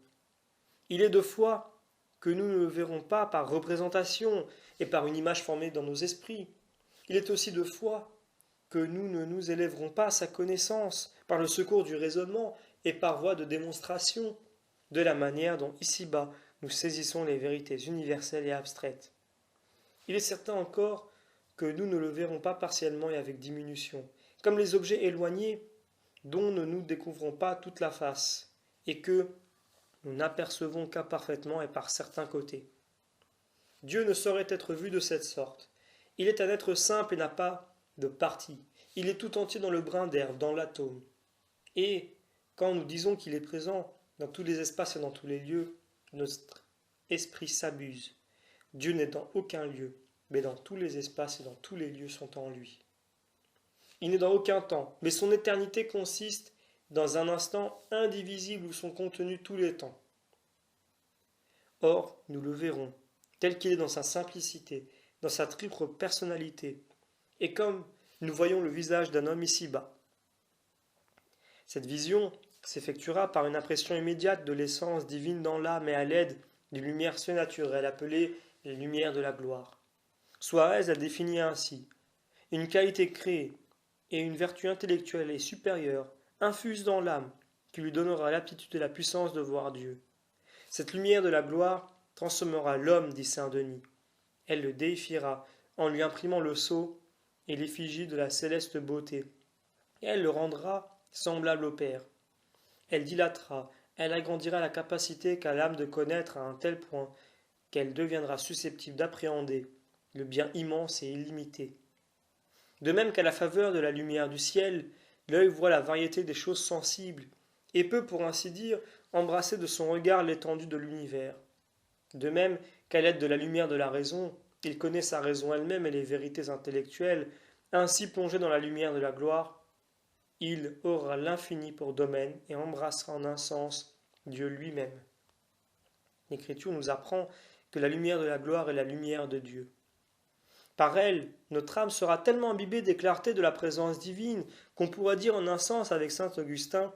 Il est de foi que nous ne le verrons pas par représentation et par une image formée dans nos esprits. Il est aussi de foi que nous ne nous élèverons pas à sa connaissance par le secours du raisonnement et par voie de démonstration, de la manière dont ici-bas nous saisissons les vérités universelles et abstraites. Il est certain encore que nous ne le verrons pas partiellement et avec diminution, comme les objets éloignés dont ne nous découvrons pas toute la face, et que nous n'apercevons qu'imparfaitement et par certains côtés. Dieu ne saurait être vu de cette sorte. Il est un être simple et n'a pas de partie. Il est tout entier dans le brin d'herbe, dans l'atome. Et quand nous disons qu'il est présent dans tous les espaces et dans tous les lieux, notre esprit s'abuse. Dieu n'est dans aucun lieu, mais dans tous les espaces et dans tous les lieux sont en lui. Il n'est dans aucun temps, mais son éternité consiste dans un instant indivisible où sont contenus tous les temps. Or, nous le verrons, tel qu'il est dans sa simplicité, dans sa triple personnalité, et comme nous voyons le visage d'un homme ici-bas. Cette vision s'effectuera par une impression immédiate de l'essence divine dans l'âme et à l'aide d'une lumière surnaturelle appelée les lumières de la gloire. Suarez la définit ainsi: une qualité créée et une vertu intellectuelle et supérieure infuse dans l'âme qui lui donnera l'aptitude et la puissance de voir Dieu. Cette lumière de la gloire transformera l'homme, dit saint Denis. Elle le déifiera en lui imprimant le sceau et l'effigie de la céleste beauté. Et elle le rendra semblable au Père. Elle dilatera, elle agrandira la capacité qu'a l'âme de connaître à un tel point qu'elle deviendra susceptible d'appréhender le bien immense et illimité. De même qu'à la faveur de la lumière du ciel, l'œil voit la variété des choses sensibles, et peut, pour ainsi dire, embrasser de son regard l'étendue de l'univers. De même qu'à l'aide de la lumière de la raison, il connaît sa raison elle-même et les vérités intellectuelles, ainsi plongé dans la lumière de la gloire, il aura l'infini pour domaine et embrassera en un sens Dieu lui-même. L'Écriture nous apprend que la lumière de la gloire est la lumière de Dieu. Par elle, notre âme sera tellement imbibée des clartés de la présence divine qu'on pourra dire en un sens avec saint Augustin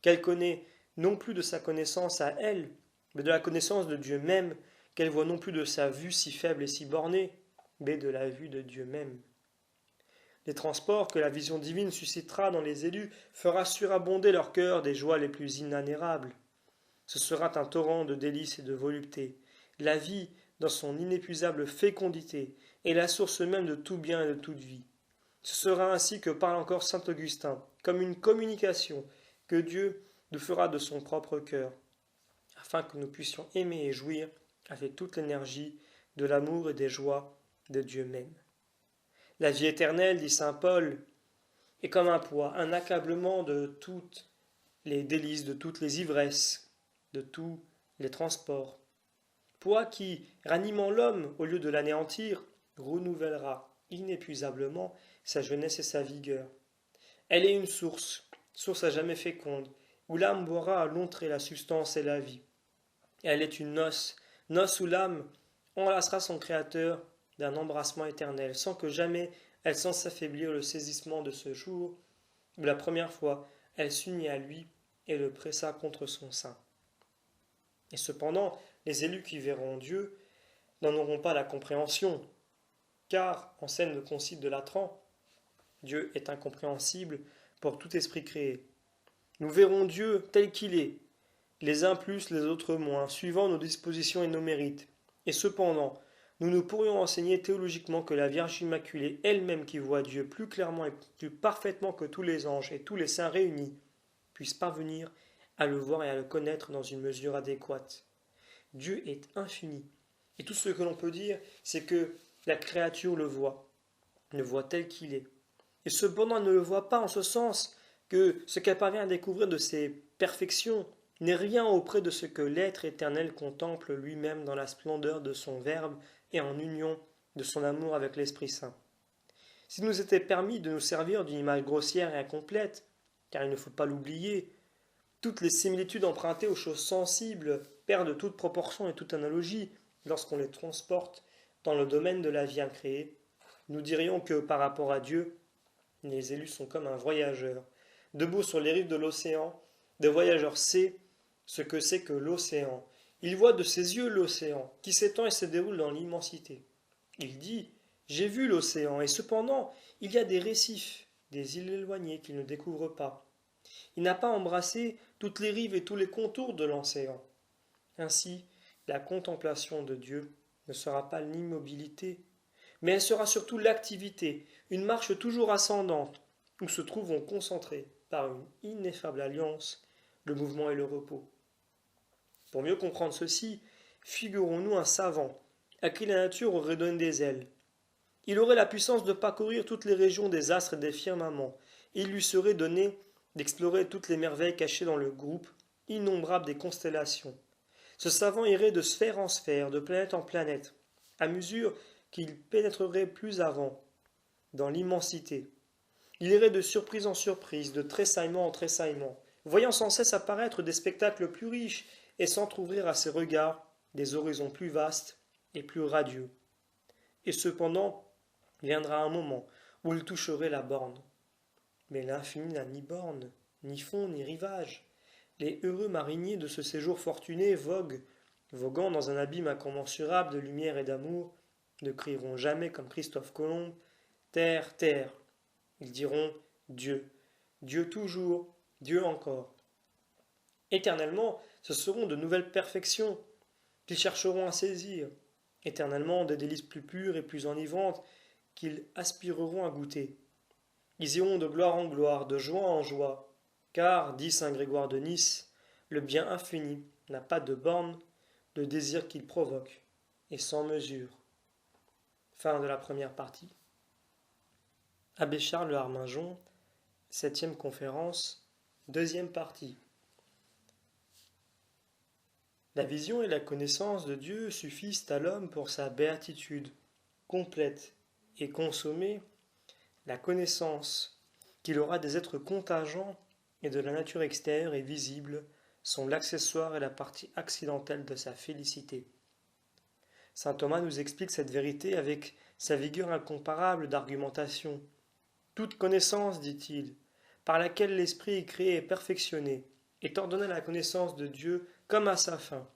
qu'elle connaît non plus de sa connaissance à elle, mais de la connaissance de Dieu même, qu'elle voit non plus de sa vue si faible et si bornée, mais de la vue de Dieu même. Les transports que la vision divine suscitera dans les élus fera surabonder leur cœur des joies les plus inanérables. Ce sera un torrent de délices et de volupté. La vie, dans son inépuisable fécondité, est la source même de tout bien et de toute vie. Ce sera ainsi que parle encore saint Augustin, comme une communication que Dieu nous fera de son propre cœur, afin que nous puissions aimer et jouir avec toute l'énergie de l'amour et des joies de Dieu même. La vie éternelle, dit saint Paul, est comme un poids, un accablement de toutes les délices, de toutes les ivresses, de tous les transports. Poids qui, ranimant l'homme au lieu de l'anéantir, renouvellera inépuisablement sa jeunesse et sa vigueur. Elle est une source à jamais féconde, où l'âme boira à longs traits la substance et la vie. Elle est une noce où l'âme enlacera son Créateur d'un embrassement éternel, sans que jamais elle sente s'affaiblir le saisissement de ce jour où la première fois elle s'unit à lui et le pressa contre son sein. Et cependant, les élus qui verront Dieu n'en auront pas la compréhension, car, enseigne le Concile de Latran, Dieu est incompréhensible pour tout esprit créé. Nous verrons Dieu tel qu'il est, les uns plus, les autres moins, suivant nos dispositions et nos mérites. Et cependant, nous ne pourrions enseigner théologiquement que la Vierge Immaculée elle-même qui voit Dieu plus clairement et plus parfaitement que tous les anges et tous les saints réunis, puisse parvenir à le voir et à le connaître dans une mesure adéquate. Dieu est infini. Et tout ce que l'on peut dire, c'est que la créature le voit tel qu'il est. Et cependant, elle ne le voit pas en ce sens que ce qu'elle parvient à découvrir de ses perfections n'est rien auprès de ce que l'être éternel contemple lui-même dans la splendeur de son Verbe et en union de son amour avec l'Esprit Saint. S'il nous était permis de nous servir d'une image grossière et incomplète, car il ne faut pas l'oublier, toutes les similitudes empruntées aux choses sensibles perdent toute proportion et toute analogie lorsqu'on les transporte dans le domaine de la vie incréée. Nous dirions que par rapport à Dieu, les élus sont comme un voyageur. Debout sur les rives de l'océan, le voyageur sait ce que c'est que l'océan. Il voit de ses yeux l'océan, qui s'étend et se déroule dans l'immensité. Il dit « J'ai vu l'océan », et cependant, il y a des récifs, des îles éloignées qu'il ne découvre pas. Il n'a pas embrassé toutes les rives et tous les contours de l'océan. Ainsi, la contemplation de Dieu ne sera pas l'immobilité, mais elle sera surtout l'activité, une marche toujours ascendante, où se trouvent concentrés, par une ineffable alliance, le mouvement et le repos. Pour mieux comprendre ceci, figurons-nous un savant, à qui la nature aurait donné des ailes. Il aurait la puissance de parcourir toutes les régions des astres et des firmaments, et il lui serait donné d'explorer toutes les merveilles cachées dans le groupe innombrable des constellations. Ce savant irait de sphère en sphère, de planète en planète, à mesure qu'il pénétrerait plus avant dans l'immensité. Il irait de surprise en surprise, de tressaillement en tressaillement, voyant sans cesse apparaître des spectacles plus riches et s'entr'ouvrir à ses regards des horizons plus vastes et plus radieux. Et cependant, viendra un moment où il toucherait la borne. Mais l'infini n'a ni borne, ni fond, ni rivage. Les heureux mariniers de ce séjour fortuné voguant dans un abîme incommensurable de lumière et d'amour, ne crieront jamais comme Christophe Colomb « Terre, terre !» Ils diront « Dieu, Dieu toujours, Dieu encore !» Éternellement, ce seront de nouvelles perfections qu'ils chercheront à saisir, éternellement des délices plus pures et plus enivrantes qu'ils aspireront à goûter. Ils iront de gloire en gloire, de joie en joie, car, dit saint Grégoire de Nice, le bien infini n'a pas de borne, le désir qu'il provoque est sans mesure. Fin de la première partie. Abbé Charles Harmingeon, 7e conférence, 2e partie. La vision et la connaissance de Dieu suffisent à l'homme pour sa béatitude complète et consommée. La connaissance qu'il aura des êtres contingents et de la nature extérieure et visible sont l'accessoire et la partie accidentelle de sa félicité. Saint Thomas nous explique cette vérité avec sa vigueur incomparable d'argumentation. Toute connaissance, dit-il, par laquelle l'esprit est créé et perfectionné, est ordonnée à la connaissance de Dieu comme à sa fin,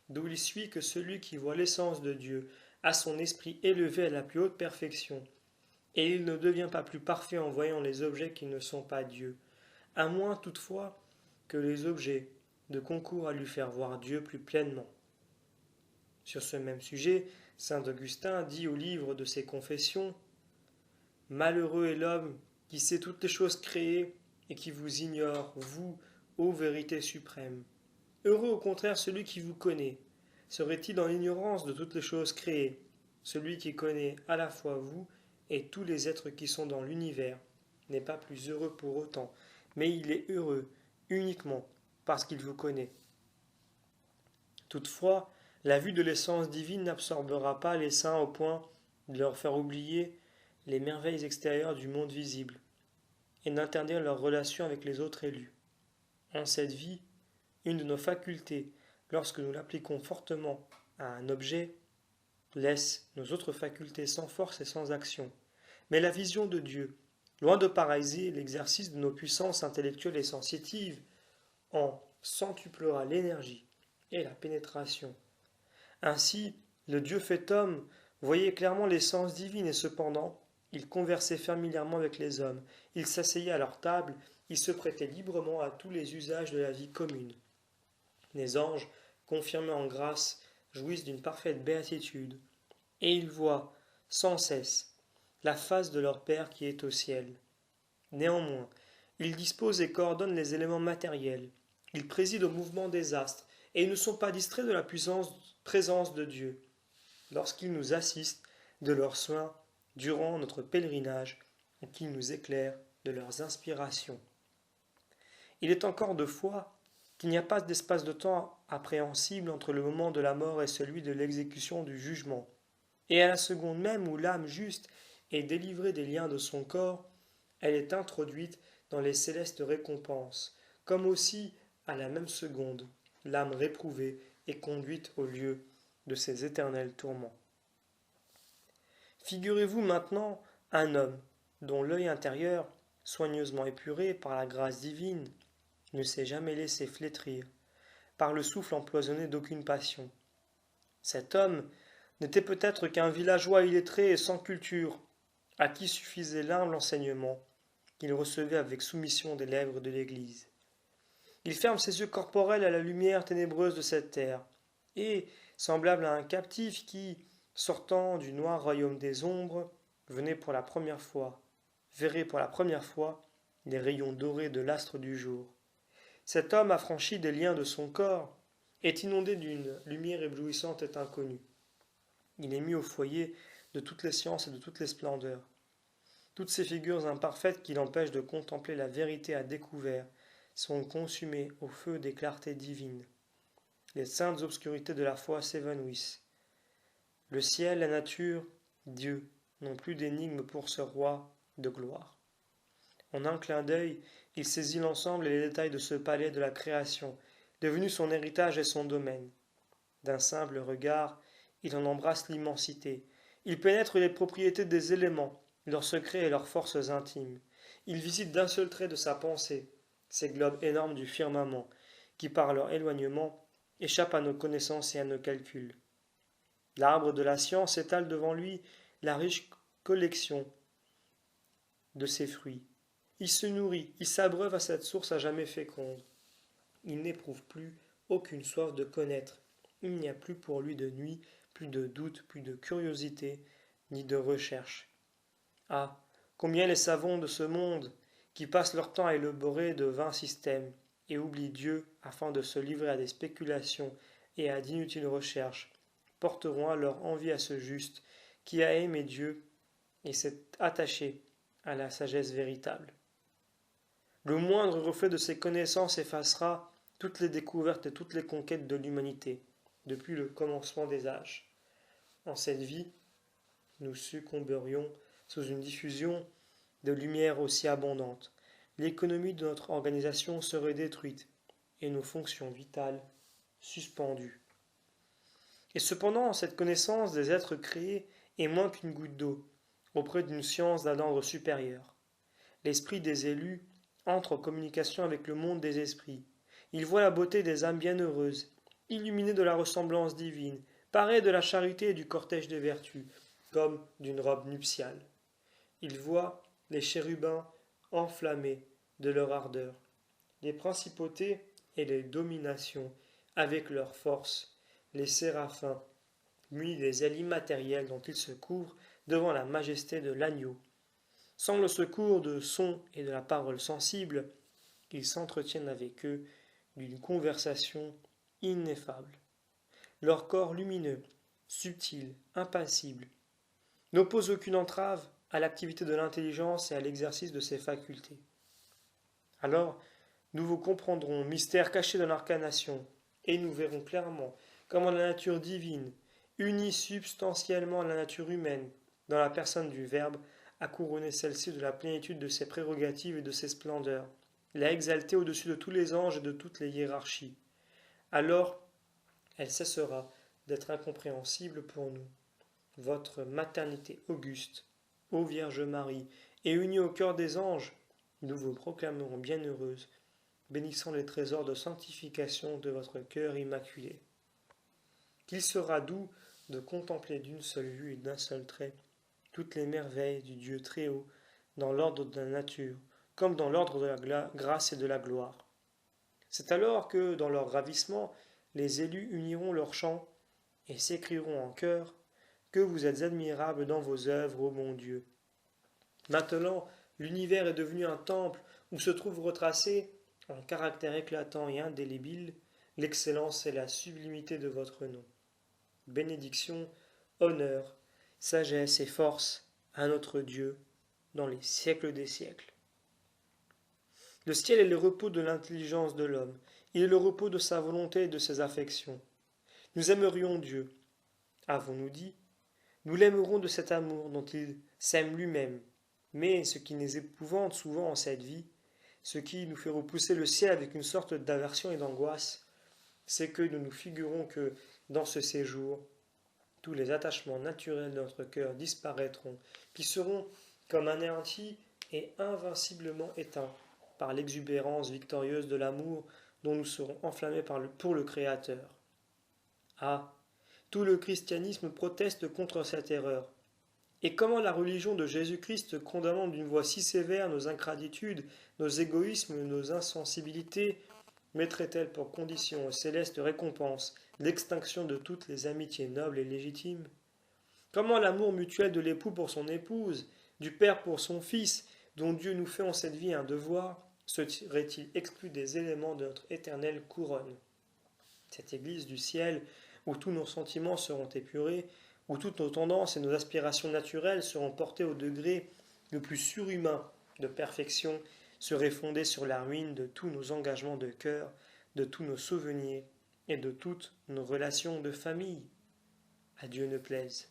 d'où il suit que celui qui voit l'essence de Dieu a son esprit élevé à la plus haute perfection, et il ne devient pas plus parfait en voyant les objets qui ne sont pas Dieu, à moins toutefois que les objets ne concourent à lui faire voir Dieu plus pleinement. Sur ce même sujet, saint Augustin dit au livre de ses Confessions « Malheureux est l'homme qui sait toutes les choses créées et qui vous ignore, vous, ô vérité suprême. Heureux au contraire celui qui vous connaît. Serait-il dans l'ignorance de toutes les choses créées, celui qui connaît à la fois vous et tous les êtres qui sont dans l'univers n'est pas plus heureux pour autant, mais il est heureux uniquement parce qu'il vous connaît. Toutefois, la vue de l'essence divine n'absorbera pas les saints au point de leur faire oublier les merveilles extérieures du monde visible et d'interdire leur relation avec les autres élus. En cette vie, une de nos facultés, lorsque nous l'appliquons fortement à un objet, laisse nos autres facultés sans force et sans action. Mais la vision de Dieu, loin de paralyser l'exercice de nos puissances intellectuelles et sensitives, en centuplera l'énergie et la pénétration Ainsi, le Dieu fait homme voyait clairement l'essence divine et cependant, il conversait familièrement avec les hommes, il s'asseyait à leur table, il se prêtait librement à tous les usages de la vie commune. Les anges, confirmés en grâce, jouissent d'une parfaite béatitude, et ils voient, sans cesse, la face de leur Père qui est au ciel. Néanmoins, ils disposent et coordonnent les éléments matériels, ils président au mouvement des astres, et ils ne sont pas distraits de la présence de Dieu, lorsqu'ils nous assistent de leurs soins durant notre pèlerinage, ou qu'ils nous éclairent de leurs inspirations. Il est encore de foi qu'il n'y a pas d'espace de temps appréhensible entre le moment de la mort et celui de l'exécution du jugement. Et à la seconde même où l'âme juste est délivrée des liens de son corps, elle est introduite dans les célestes récompenses, comme aussi, à la même seconde, l'âme réprouvée est conduite au lieu de ses éternels tourments. Figurez-vous maintenant un homme dont l'œil intérieur, soigneusement épuré par la grâce divine, ne s'est jamais laissé flétrir par le souffle empoisonné d'aucune passion. Cet homme n'était peut-être qu'un villageois illettré et sans culture, à qui suffisait l'humble enseignement qu'il recevait avec soumission des lèvres de l'Église. Il ferme ses yeux corporels à la lumière ténébreuse de cette terre, et, semblable à un captif qui, sortant du noir royaume des ombres, verrait pour la première fois les rayons dorés de l'astre du jour. Cet homme affranchi des liens de son corps est inondé d'une lumière éblouissante et inconnue. Il est mis au foyer de toutes les sciences et de toutes les splendeurs. Toutes ces figures imparfaites qui l'empêchent de contempler la vérité à découvert sont consumées au feu des clartés divines. Les saintes obscurités de la foi s'évanouissent. Le ciel, la nature, Dieu n'ont plus d'énigmes pour ce roi de gloire. En un clin d'œil, il saisit l'ensemble et les détails de ce palais de la création, devenu son héritage et son domaine. D'un simple regard, il en embrasse l'immensité. Il pénètre les propriétés des éléments, leurs secrets et leurs forces intimes. Il visite d'un seul trait de sa pensée ces globes énormes du firmament, qui par leur éloignement échappent à nos connaissances et à nos calculs. L'arbre de la science étale devant lui la riche collection de ses fruits. Il se nourrit, il s'abreuve à cette source à jamais féconde. Il n'éprouve plus aucune soif de connaître. Il n'y a plus pour lui de nuit, plus de doute, plus de curiosité, ni de recherche. Ah, combien les savants de ce monde, qui passent leur temps à élaborer de vains systèmes, et oublient Dieu afin de se livrer à des spéculations et à d'inutiles recherches, porteront alors envie à ce juste qui a aimé Dieu et s'est attaché à la sagesse véritable. Le moindre reflet de ces connaissances effacera toutes les découvertes et toutes les conquêtes de l'humanité, depuis le commencement des âges. En cette vie, nous succomberions sous une diffusion de lumière aussi abondante. L'économie de notre organisation serait détruite et nos fonctions vitales suspendues. Et cependant, cette connaissance des êtres créés est moins qu'une goutte d'eau auprès d'une science d'un ordre supérieur. L'esprit des élus entre en communication avec le monde des esprits. Il voit la beauté des âmes bienheureuses, illuminées de la ressemblance divine, parées de la charité et du cortège des vertus, comme d'une robe nuptiale. Il voit les chérubins enflammés de leur ardeur, les principautés et les dominations avec leur force, les séraphins, munis des ailes immatérielles dont ils se couvrent devant la majesté de l'agneau. Sans le secours de sons et de la parole sensible, ils s'entretiennent avec eux d'une conversation ineffable. Leur corps lumineux, subtil, impassible, n'oppose aucune entrave à l'activité de l'intelligence et à l'exercice de ses facultés. Alors, nous vous comprendrons, mystère caché dans l'incarnation, et nous verrons clairement comment la nature divine, unie substantiellement à la nature humaine, dans la personne du Verbe, a couronné celle-ci de la plénitude de ses prérogatives et de ses splendeurs, l'a exaltée au-dessus de tous les anges et de toutes les hiérarchies. Alors, elle cessera d'être incompréhensible pour nous. Votre maternité auguste, ô Vierge Marie, et unie au cœur des anges, nous vous proclamerons bienheureuse, bénissant les trésors de sanctification de votre cœur immaculé. qu'il sera doux de contempler d'une seule vue et d'un seul trait toutes les merveilles du Dieu très haut dans l'ordre de la nature, comme dans l'ordre de la grâce et de la gloire. C'est alors que, dans leur ravissement, les élus uniront leurs chants et s'écrieront en chœur que vous êtes admirables dans vos œuvres, ô mon Dieu. Maintenant, l'univers est devenu un temple où se trouve retracé, en caractères éclatants et indélébiles, l'excellence et la sublimité de votre nom. Bénédiction, honneur, sagesse et force à notre Dieu dans les siècles des siècles. Le ciel est le repos de l'intelligence de l'homme, il est le repos de sa volonté et de ses affections. Nous aimerions Dieu, avons-nous dit, nous l'aimerons de cet amour dont il s'aime lui-même. Mais ce qui nous épouvante souvent en cette vie, ce qui nous fait repousser le ciel avec une sorte d'aversion et d'angoisse, c'est que nous nous figurons que, dans ce séjour, tous les attachements naturels de notre cœur disparaîtront, puis seront comme anéantis et invinciblement éteints par l'exubérance victorieuse de l'amour dont nous serons enflammés pour le Créateur. Ah, tout le christianisme proteste contre cette erreur. Et comment la religion de Jésus-Christ, condamnant d'une voix si sévère nos ingratitudes, nos égoïsmes, nos insensibilités, mettrait-elle pour condition aux célestes récompenses l'extinction de toutes les amitiés nobles et légitimes? Comment l'amour mutuel de l'époux pour son épouse, du père pour son fils, dont Dieu nous fait en cette vie un devoir, serait-il exclu des éléments de notre éternelle couronne? Cette Église du ciel, où tous nos sentiments seront épurés, où toutes nos tendances et nos aspirations naturelles seront portées au degré le plus surhumain de perfection, serait fondée sur la ruine de tous nos engagements de cœur, de tous nos souvenirs et de toutes nos relations de famille. À Dieu ne plaise.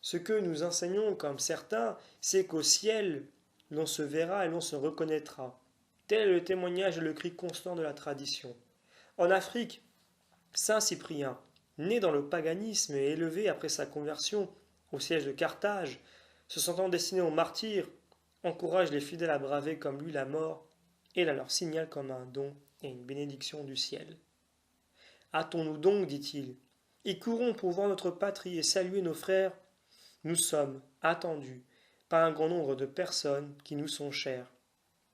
Ce que nous enseignons comme certains, c'est qu'au ciel, l'on se verra et l'on se reconnaîtra. Tel est le témoignage et le cri constant de la tradition. En Afrique, saint Cyprien, né dans le paganisme et élevé après sa conversion au siège de Carthage, se sentant destiné au martyre, encourage les fidèles à braver comme lui la mort et la leur signale comme un don et une bénédiction du ciel. Hâtons-nous donc, dit-il, et courons pour voir notre patrie et saluer nos frères. Nous sommes attendus par un grand nombre de personnes qui nous sont chères.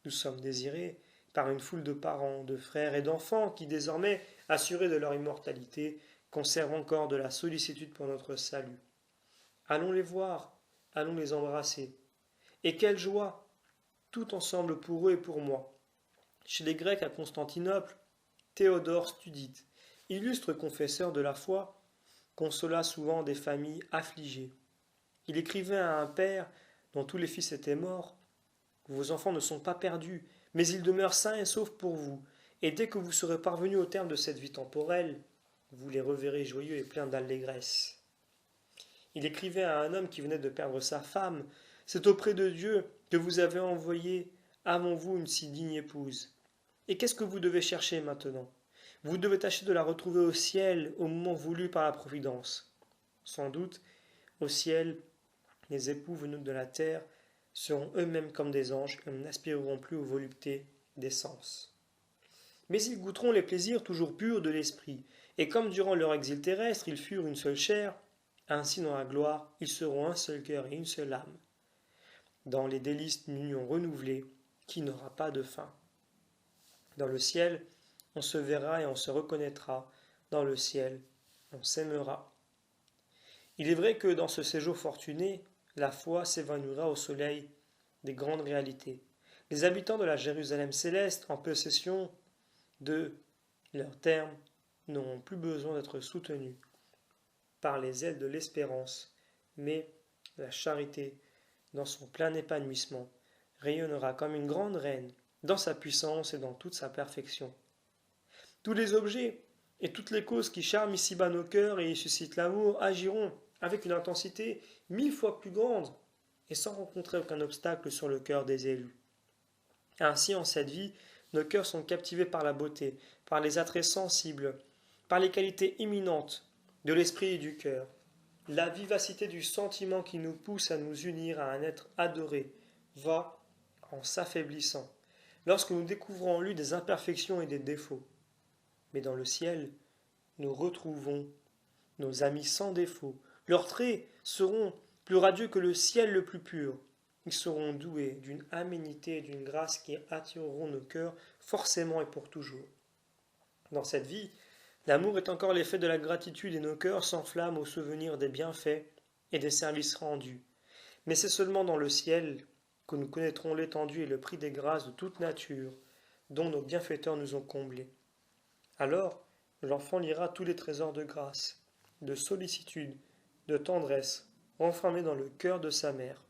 Nous sommes désirés par une foule de parents, de frères et d'enfants qui, désormais assurés de leur immortalité, conservent encore de la sollicitude pour notre salut. Allons les voir, allons les embrasser. Et quelle joie, tout ensemble pour eux et pour moi. Chez les Grecs à Constantinople, Théodore Studite, illustre confesseur de la foi, consola souvent des familles affligées. Il écrivait à un père dont tous les fils étaient morts: vos enfants ne sont pas perdus, mais ils demeurent sains et saufs pour vous, et dès que vous serez parvenus au terme de cette vie temporelle, vous les reverrez joyeux et pleins d'allégresse. Il écrivait à un homme qui venait de perdre sa femme: c'est auprès de Dieu que vous avez envoyé avant vous une si digne épouse. Et qu'est-ce que vous devez chercher maintenant? Vous devez tâcher de la retrouver au ciel au moment voulu par la Providence. Sans doute, au ciel, les époux venus de la terre seront eux-mêmes comme des anges et n'aspireront plus aux voluptés des sens. Mais ils goûteront les plaisirs toujours purs de l'esprit, et comme durant leur exil terrestre ils furent une seule chair, ainsi dans la gloire ils seront un seul cœur et une seule âme, dans les délices d'une union renouvelée qui n'aura pas de fin. Dans le ciel, on se verra et on se reconnaîtra, dans le ciel, on s'aimera. Il est vrai que dans ce séjour fortuné, la foi s'évanouira au soleil des grandes réalités. Les habitants de la Jérusalem céleste, en possession de leur terme, n'auront plus besoin d'être soutenus par les ailes de l'espérance, mais la charité, dans son plein épanouissement, rayonnera comme une grande reine, dans sa puissance et dans toute sa perfection. Tous les objets et toutes les causes qui charment ici-bas nos cœurs et y suscitent l'amour agiront avec une intensité 1000 fois plus grande et sans rencontrer aucun obstacle sur le cœur des élus. Ainsi, en cette vie, nos cœurs sont captivés par la beauté, par les attraits sensibles, par les qualités imminentes de l'esprit et du cœur. La vivacité du sentiment qui nous pousse à nous unir à un être adoré va en s'affaiblissant, lorsque nous découvrons en lui des imperfections et des défauts. Mais dans le ciel, nous retrouvons nos amis sans défaut. Leurs traits seront plus radieux que le ciel le plus pur. Ils seront doués d'une aménité et d'une grâce qui attireront nos cœurs forcément et pour toujours. Dans cette vie, l'amour est encore l'effet de la gratitude et nos cœurs s'enflamment au souvenir des bienfaits et des services rendus. Mais c'est seulement dans le ciel que nous connaîtrons l'étendue et le prix des grâces de toute nature dont nos bienfaiteurs nous ont comblés. Alors, l'enfant lira tous les trésors de grâce, de sollicitude, de tendresse, renfermés dans le cœur de sa mère.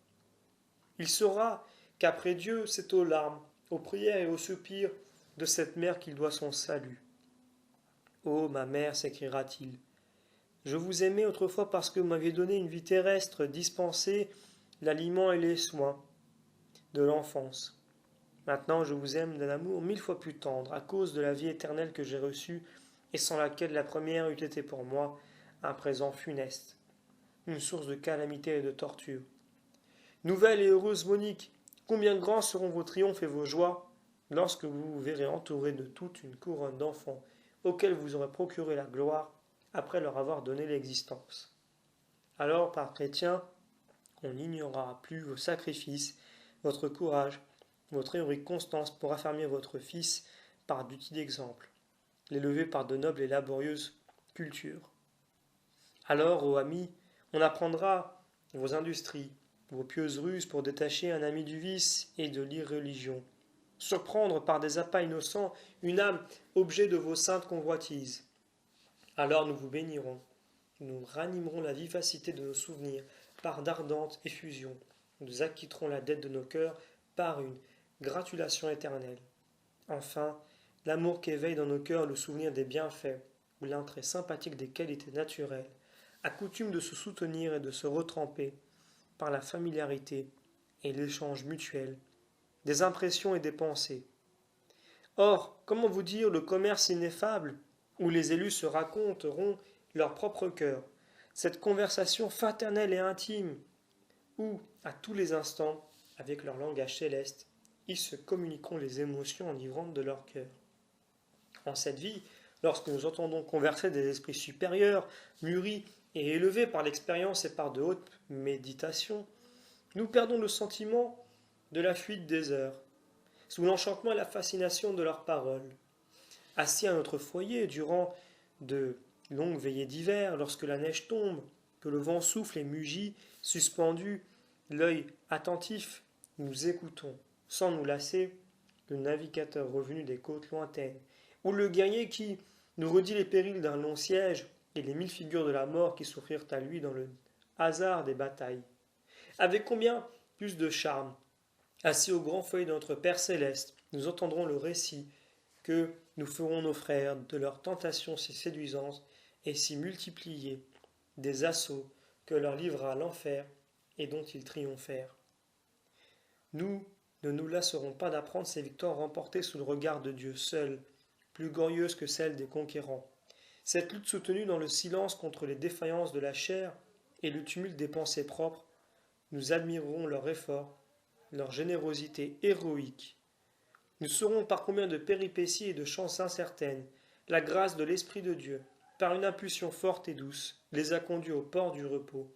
Il saura qu'après Dieu, c'est aux larmes, aux prières et aux soupirs de cette mère qu'il doit son salut. Ô ma mère, s'écriera-t-il, je vous aimais autrefois parce que vous m'aviez donné une vie terrestre, dispensé l'aliment et les soins de l'enfance. Maintenant, je vous aime d'un amour 1000 fois plus tendre, à cause de la vie éternelle que j'ai reçue et sans laquelle la première eût été pour moi un présent funeste, une source de calamité et de torture. Nouvelle et heureuse Monique, combien grands seront vos triomphes et vos joies lorsque vous vous verrez entouré de toute une couronne d'enfants auxquels vous aurez procuré la gloire après leur avoir donné l'existence. Alors, par chrétien, on n'ignorera plus vos sacrifices, votre courage, votre héroïque constance pour affermir votre Fils par d'utiles exemples, l'élever par de nobles et laborieuses cultures. Alors, ô amis, on apprendra vos industries, vos pieuses ruses pour détacher un ami du vice et de l'irreligion, surprendre par des appâts innocents une âme objet de vos saintes convoitises. Alors nous vous bénirons, nous ranimerons la vivacité de nos souvenirs par d'ardentes effusions, nous acquitterons la dette de nos cœurs par une gratulation éternelle. Enfin, l'amour qu'éveille dans nos cœurs le souvenir des bienfaits ou l'intérêt sympathique des qualités naturelles a coutume de se soutenir et de se retremper par la familiarité et l'échange mutuel des impressions et des pensées. Or, comment vous dire le commerce ineffable où les élus se raconteront leur propre cœur, cette conversation fraternelle et intime où, à tous les instants, avec leur langage céleste, ils se communiqueront les émotions enivrantes de leur cœur. En cette vie, lorsque nous entendons converser des esprits supérieurs, mûris et élevés par l'expérience et par de hautes méditations, nous perdons le sentiment de la fuite des heures, sous l'enchantement et la fascination de leurs paroles. Assis à notre foyer durant de longues veillées d'hiver, lorsque la neige tombe, que le vent souffle et mugit, suspendu, l'œil attentif, nous écoutons, sans nous lasser, le navigateur revenu des côtes lointaines, ou le guerrier qui nous redit les périls d'un long siège et les 1000 figures de la mort qui s'offrirent à lui dans le hasard des batailles. Avec combien plus de charme, assis au grand feuille de notre Père céleste, nous entendrons le récit que nous ferons nos frères de leurs tentations si séduisantes et si multipliées, des assauts que leur livra l'enfer et dont ils triomphèrent. Nous ne nous lasserons pas d'apprendre ces victoires remportées sous le regard de Dieu seul, plus glorieuses que celles des conquérants. Cette lutte soutenue dans le silence contre les défaillances de la chair et le tumulte des pensées propres, nous admirerons leur effort, leur générosité héroïque. Nous saurons par combien de péripéties et de chances incertaines la grâce de l'Esprit de Dieu, par une impulsion forte et douce, les a conduits au port du repos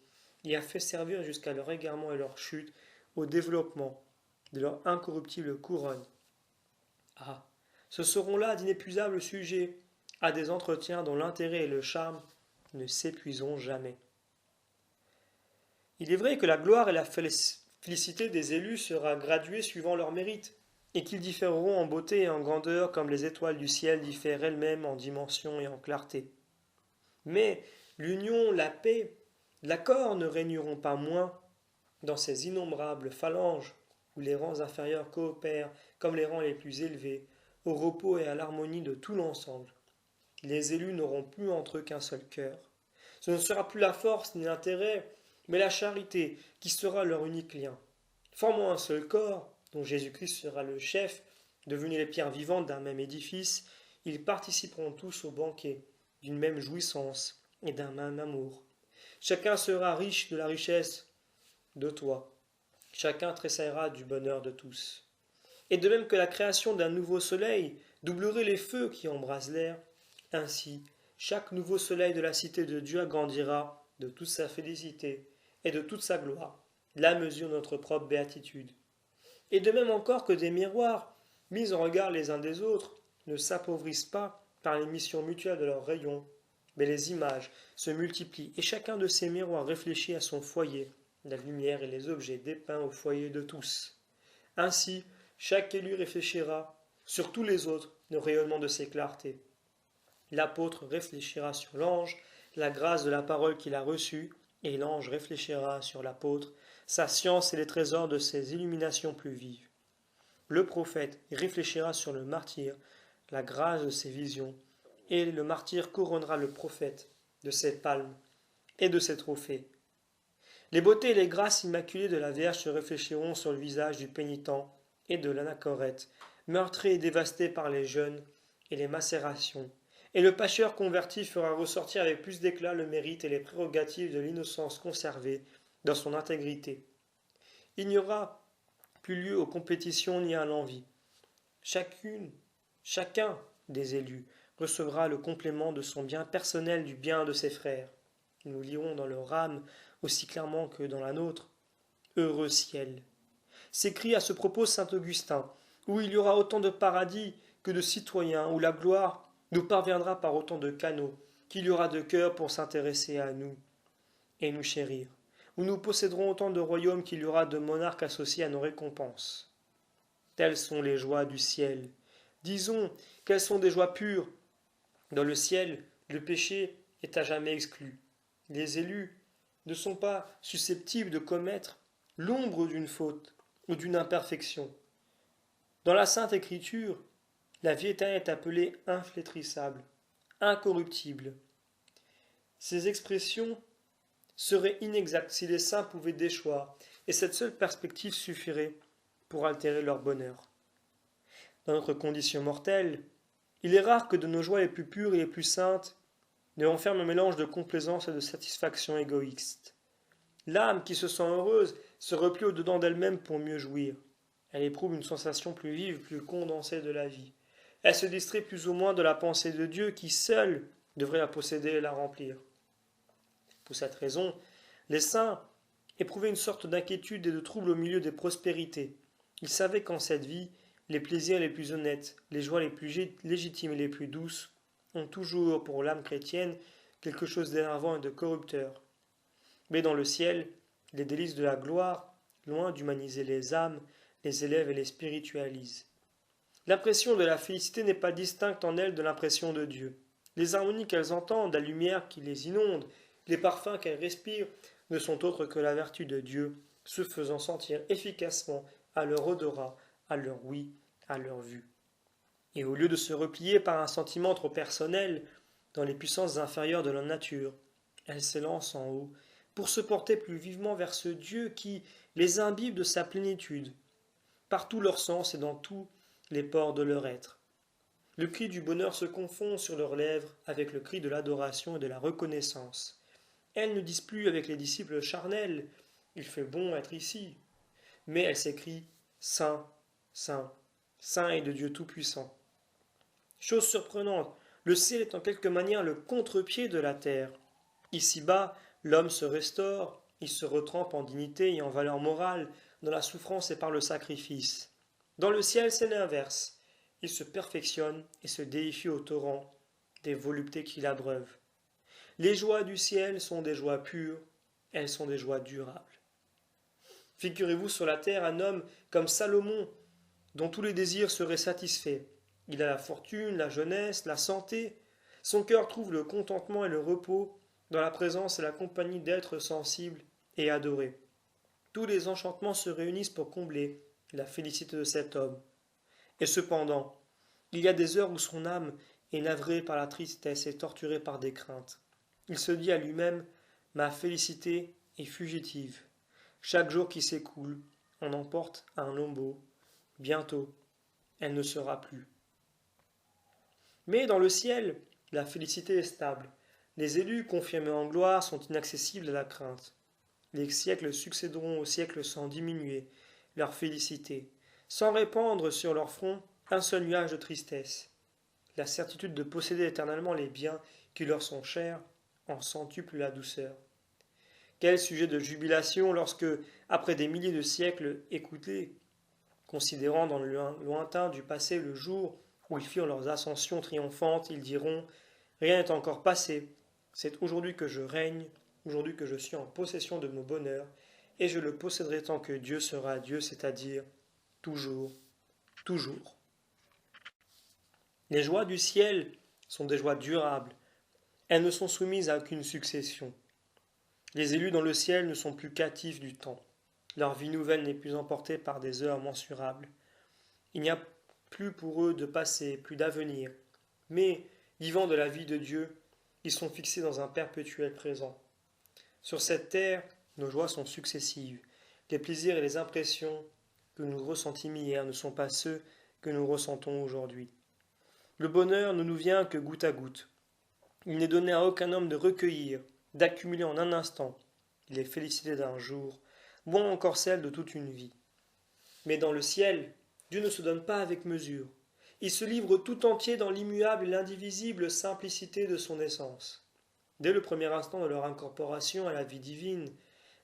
et a fait servir jusqu'à leur égarement et leur chute au développement de leur incorruptible couronne. Ah, ce seront là d'inépuisables sujets à des entretiens dont l'intérêt et le charme ne s'épuiseront jamais. Il est vrai que la gloire et la félicité des élus sera graduée suivant leur mérite, et qu'ils différeront en beauté et en grandeur comme les étoiles du ciel diffèrent elles-mêmes en dimension et en clarté. Mais l'union, la paix, l'accord ne régneront pas moins dans ces innombrables phalanges où les rangs inférieurs coopèrent comme les rangs les plus élevés, au repos et à l'harmonie de tout l'ensemble. Les élus n'auront plus entre eux qu'un seul cœur. Ce ne sera plus la force ni l'intérêt, mais la charité qui sera leur unique lien. Formant un seul corps, dont Jésus-Christ sera le chef, devenus les pierres vivantes d'un même édifice, ils participeront tous au banquet, d'une même jouissance et d'un même amour. Chacun sera riche de la richesse de toi. Chacun tressaillera du bonheur de tous. Et de même que la création d'un nouveau soleil doublerait les feux qui embrasent l'air, ainsi chaque nouveau soleil de la cité de Dieu agrandira de toute sa félicité et de toute sa gloire la mesure de notre propre béatitude. Et de même encore que des miroirs, mis en regard les uns des autres, ne s'appauvrissent pas par l'émission mutuelle de leurs rayons, mais les images se multiplient, et chacun de ces miroirs réfléchit à son foyer, la lumière et les objets dépeints au foyer de tous. Ainsi, chaque élu réfléchira sur tous les autres le rayonnement de ses clartés. L'apôtre réfléchira sur l'ange, la grâce de la parole qu'il a reçue, et l'ange réfléchira sur l'apôtre, sa science et les trésors de ses illuminations plus vives. Le prophète réfléchira sur le martyr, la grâce de ses visions, et le martyr couronnera le prophète de ses palmes et de ses trophées. Les beautés et les grâces immaculées de la Vierge se réfléchiront sur le visage du pénitent et de l'anachorète, meurtri et dévasté par les jeûnes et les macérations, et le pâcheur converti fera ressortir avec plus d'éclat le mérite et les prérogatives de l'innocence conservée dans son intégrité. Il n'y aura plus lieu aux compétitions ni à l'envie. Chacun des élus recevra le complément de son bien personnel du bien de ses frères. Nous lirons dans leur âme aussi clairement que dans la nôtre. Heureux ciel! S'écrie à ce propos saint Augustin, où il y aura autant de paradis que de citoyens, où la gloire nous parviendra par autant de canaux, qu'il y aura de cœurs pour s'intéresser à nous et nous chérir, où nous posséderons autant de royaumes qu'il y aura de monarques associés à nos récompenses. Telles sont les joies du ciel. Disons qu'elles sont des joies pures. Dans le ciel, le péché est à jamais exclu. Les élus ne sont pas susceptibles de commettre l'ombre d'une faute ou d'une imperfection. Dans la Sainte Écriture, la vie éternelle est appelée inflétrissable, incorruptible. Ces expressions seraient inexactes si les saints pouvaient déchoir, et cette seule perspective suffirait pour altérer leur bonheur. Dans notre condition mortelle, il est rare que de nos joies les plus pures et les plus saintes ne renferment un mélange de complaisance et de satisfaction égoïste. L'âme qui se sent heureuse se replie au-dedans d'elle-même pour mieux jouir. Elle éprouve une sensation plus vive, plus condensée de la vie. Elle se distrait plus ou moins de la pensée de Dieu qui seul devrait la posséder et la remplir. Pour cette raison, les saints éprouvaient une sorte d'inquiétude et de trouble au milieu des prospérités. Ils savaient qu'en cette vie, les plaisirs les plus honnêtes, les joies les plus légitimes et les plus douces ont toujours, pour l'âme chrétienne, quelque chose d'énervant et de corrupteur. Mais dans le ciel, les délices de la gloire, loin d'humaniser les âmes, les élèvent et les spiritualisent. L'impression de la félicité n'est pas distincte en elles de l'impression de Dieu. Les harmonies qu'elles entendent, la lumière qui les inonde, les parfums qu'elles respirent, ne sont autres que la vertu de Dieu, se faisant sentir efficacement à leur odorat, à leur ouïe, à leur vue. Et au lieu de se replier par un sentiment trop personnel dans les puissances inférieures de la nature, elles s'élancent en haut pour se porter plus vivement vers ce Dieu qui les imbibe de sa plénitude, par tout leur sens et dans tous les pores de leur être. Le cri du bonheur se confond sur leurs lèvres avec le cri de l'adoration et de la reconnaissance. Elles ne disent plus avec les disciples charnels « Il fait bon être ici », mais elles s'écrient « Saint, Saint, Saint est de Dieu Tout-Puissant ». Chose surprenante, le ciel est en quelque manière le contre-pied de la terre. Ici-bas, l'homme se restaure, il se retrempe en dignité et en valeur morale, dans la souffrance et par le sacrifice. Dans le ciel, c'est l'inverse. Il se perfectionne et se déifie au torrent des voluptés qui l'abreuvent. Les joies du ciel sont des joies pures, elles sont des joies durables. Figurez-vous sur la terre un homme comme Salomon, dont tous les désirs seraient satisfaits. Il a la fortune, la jeunesse, la santé. Son cœur trouve le contentement et le repos dans la présence et la compagnie d'êtres sensibles et adorés. Tous les enchantements se réunissent pour combler la félicité de cet homme. Et cependant, il y a des heures où son âme est navrée par la tristesse et torturée par des craintes. Il se dit à lui-même « Ma félicité est fugitive. Chaque jour qui s'écoule en emporte un lambeau. Bientôt, elle ne sera plus. » Mais dans le ciel, la félicité est stable. Les élus confirmés en gloire sont inaccessibles à la crainte. Les siècles succéderont aux siècles sans diminuer leur félicité, sans répandre sur leur front un seul nuage de tristesse. la certitude de posséder éternellement les biens qui leur sont chers en centuple la douceur. Quel sujet de jubilation lorsque, après des milliers de siècles écoulés, considérant dans le lointain du passé le jour où ils firent leurs ascensions triomphantes, ils diront: rien n'est encore passé, c'est aujourd'hui que je règne, aujourd'hui que je suis en possession de mon bonheur, et je le posséderai tant que Dieu sera Dieu, c'est-à-dire toujours, toujours. Les joies du ciel sont des joies durables, elles ne sont soumises à aucune succession. Les élus dans le ciel ne sont plus captifs du temps. Leur vie nouvelle n'est plus emportée par des heures mensurables. Il n'y a plus pour eux de passé, plus d'avenir. Mais, vivant de la vie de Dieu, ils sont fixés dans un perpétuel présent. Sur cette terre, nos joies sont successives. Les plaisirs et les impressions que nous ressentîmes hier ne sont pas ceux que nous ressentons aujourd'hui. Le bonheur ne nous vient que goutte à goutte. Il n'est donné à aucun homme de recueillir, d'accumuler en un instant les félicités d'un jour, moins encore celles de toute une vie. Mais dans le ciel, Dieu ne se donne pas avec mesure. Il se livre tout entier dans l'immuable et l'indivisible simplicité de son essence. Dès le premier instant de leur incorporation à la vie divine,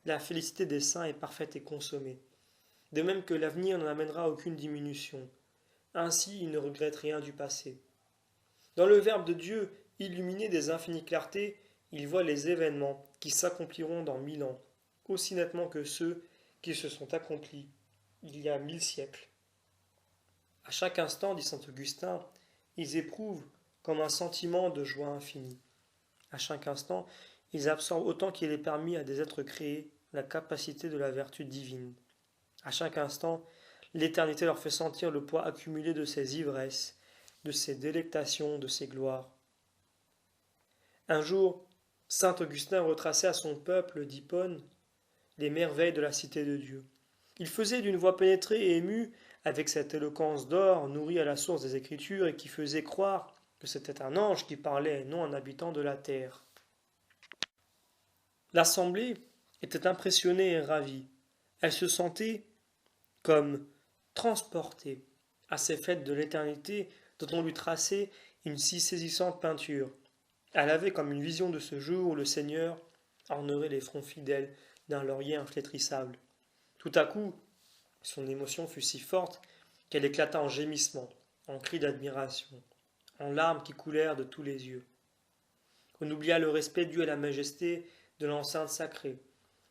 la félicité des saints est parfaite et consommée. De même que l'avenir n'en amènera aucune diminution. Ainsi, ils ne regrettent rien du passé. Dans le Verbe de Dieu, illuminé des infinies clartés, ils voient les événements qui s'accompliront dans 1000 ans, aussi nettement que ceux qui se sont accomplis il y a 1000 siècles. À chaque instant, dit saint Augustin, ils éprouvent comme un sentiment de joie infinie. À chaque instant, ils absorbent autant qu'il est permis à des êtres créés la capacité de la vertu divine. À chaque instant, l'éternité leur fait sentir le poids accumulé de ses ivresses, de ses délectations, de ses gloires. Un jour, saint Augustin retraçait à son peuple d'Hippone les merveilles de la cité de Dieu. Il faisait d'une voix pénétrée et émue, avec cette éloquence d'or nourrie à la source des Écritures et qui faisait croire que c'était un ange qui parlait et non un habitant de la terre. L'assemblée était impressionnée et ravie. Elle se sentait comme transportée à ces fêtes de l'éternité dont on lui traçait une si saisissante peinture. Elle avait comme une vision de ce jour où le Seigneur ornerait les fronts fidèles d'un laurier inflétrissable. Tout à coup, son émotion fut si forte qu'elle éclata en gémissements, en cris d'admiration, en larmes qui coulèrent de tous les yeux. On oublia le respect dû à la majesté de l'enceinte sacrée,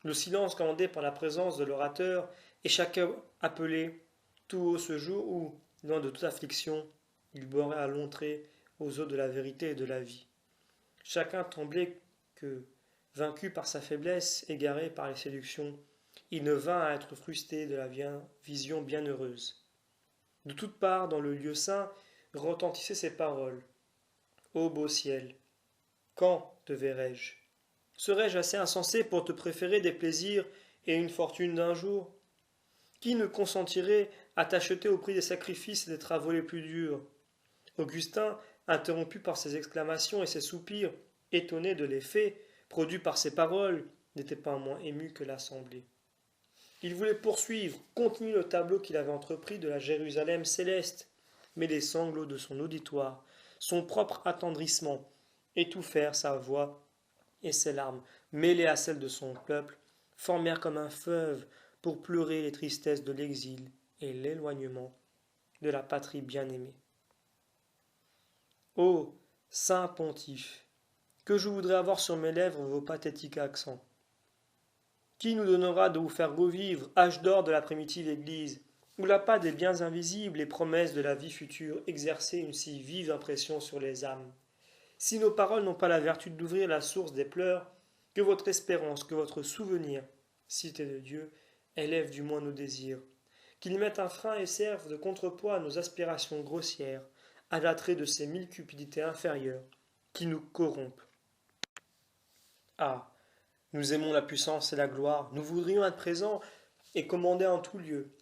le silence commandé par la présence de l'orateur, et chacun appelait tout haut ce jour où, loin de toute affliction, il boirait à longs traits aux eaux de la vérité et de la vie. Chacun tremblait que, vaincu par sa faiblesse, égaré par les séductions, il ne vint à être frustré de la vision bienheureuse. De toutes parts, dans le lieu saint, retentissaient ces paroles. Ô beau ciel, quand te verrai-je? Serais-je assez insensé pour te préférer des plaisirs et une fortune d'un jour? Qui ne consentirait à t'acheter au prix des sacrifices et des travaux les plus durs? Augustin, interrompu par ses exclamations et ses soupirs, étonné de l'effet produit par ces paroles, n'était pas moins ému que l'assemblée. Il voulait poursuivre, continuer le tableau qu'il avait entrepris de la Jérusalem céleste, mais les sanglots de son auditoire, son propre attendrissement, étouffèrent sa voix, et ses larmes, mêlées à celles de son peuple, formèrent comme un fleuve pour pleurer les tristesses de l'exil et l'éloignement de la patrie bien-aimée. Ô saint pontife, que je voudrais avoir sur mes lèvres vos pathétiques accents. Qui nous donnera de vous faire revivre, âge d'or de la primitive Église, où l'appât des biens invisibles et promesses de la vie future exerçaient une si vive impression sur les âmes? Si nos paroles n'ont pas la vertu d'ouvrir la source des pleurs, que votre espérance, que votre souvenir, cité de Dieu, élève du moins nos désirs, qu'ils mettent un frein et servent de contrepoids à nos aspirations grossières, à l'attrait de ces 1000 cupidités inférieures qui nous corrompent. Ah, nous aimons la puissance et la gloire, nous voudrions être présents et commander en tout lieu.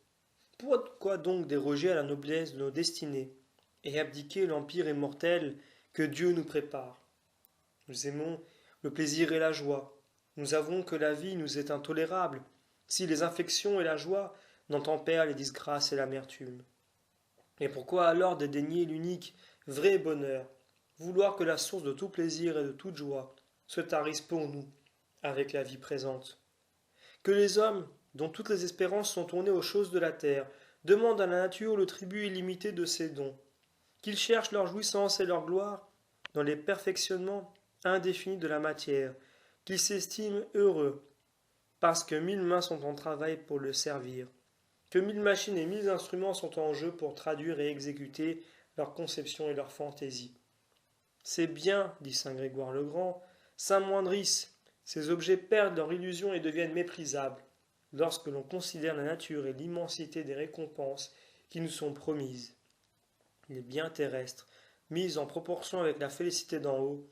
Pourquoi donc déroger à la noblesse de nos destinées et abdiquer l'empire immortel que Dieu nous prépare? Nous aimons le plaisir et la joie. Nous avouons que la vie nous est intolérable si les infections et la joie n'en tempèrent les disgrâces et l'amertume. Et pourquoi alors dédaigner l'unique, vrai bonheur, vouloir que la source de tout plaisir et de toute joie se tarisse pour nous, avec la vie présente? Que les hommes, dont toutes les espérances sont tournées aux choses de la terre, demandent à la nature le tribut illimité de ses dons, qu'ils cherchent leur jouissance et leur gloire dans les perfectionnements indéfinis de la matière, qu'ils s'estiment heureux, parce que 1000 mains sont en travail pour le servir, que 1000 machines et 1000 instruments sont en jeu pour traduire et exécuter leurs conceptions et leurs fantaisies. C'est bien, dit saint Grégoire le Grand, s'amoindrissent, ces objets perdent leur illusion et deviennent méprisables, lorsque l'on considère la nature et l'immensité des récompenses qui nous sont promises. Les biens terrestres, mis en proportion avec la félicité d'en haut,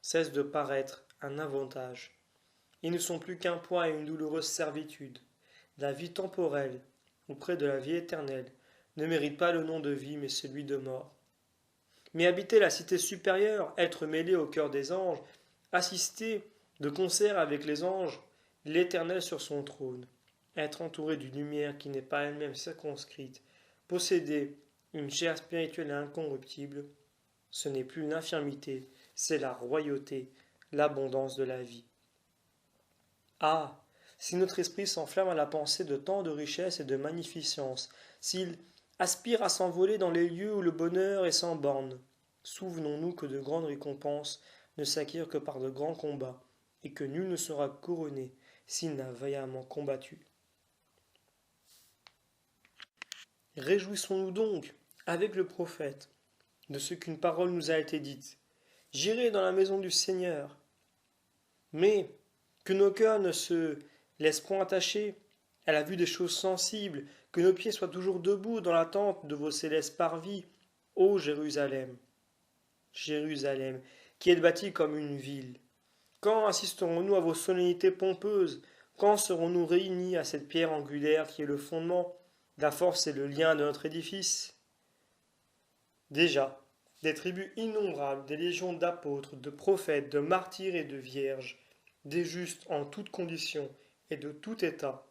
cessent de paraître un avantage. Ils ne sont plus qu'un poids et une douloureuse servitude. La vie temporelle, auprès de la vie éternelle, ne mérite pas le nom de vie, mais celui de mort. Mais habiter la cité supérieure, être mêlé au cœur des anges, assister de concert avec les anges, l'Éternel sur son trône, être entouré d'une lumière qui n'est pas elle-même circonscrite, posséder une chair spirituelle et incorruptible, ce n'est plus l'infirmité, c'est la royauté, l'abondance de la vie. Ah, si notre esprit s'enflamme à la pensée de tant de richesse et de magnificence, s'il aspire à s'envoler dans les lieux où le bonheur est sans bornes, souvenons-nous que de grandes récompenses ne s'acquièrent que par de grands combats, et que nul ne sera couronné s'il n'a vaillamment combattu. Réjouissons-nous donc, avec le prophète, de ce qu'une parole nous a été dite. J'irai dans la maison du Seigneur. Mais que nos cœurs ne se laissent point attacher à la vue des choses sensibles, que nos pieds soient toujours debout dans l'attente de vos célestes parvis, ô Jérusalem. Jérusalem, qui êtes bâtie comme une ville. Quand assisterons-nous à vos solennités pompeuses? Quand serons-nous réunis à cette pierre angulaire qui est le fondement, la force et le lien de notre édifice? Déjà, des tribus innombrables, des légions d'apôtres, de prophètes, de martyrs et de vierges, des justes en toutes conditions et de tout état,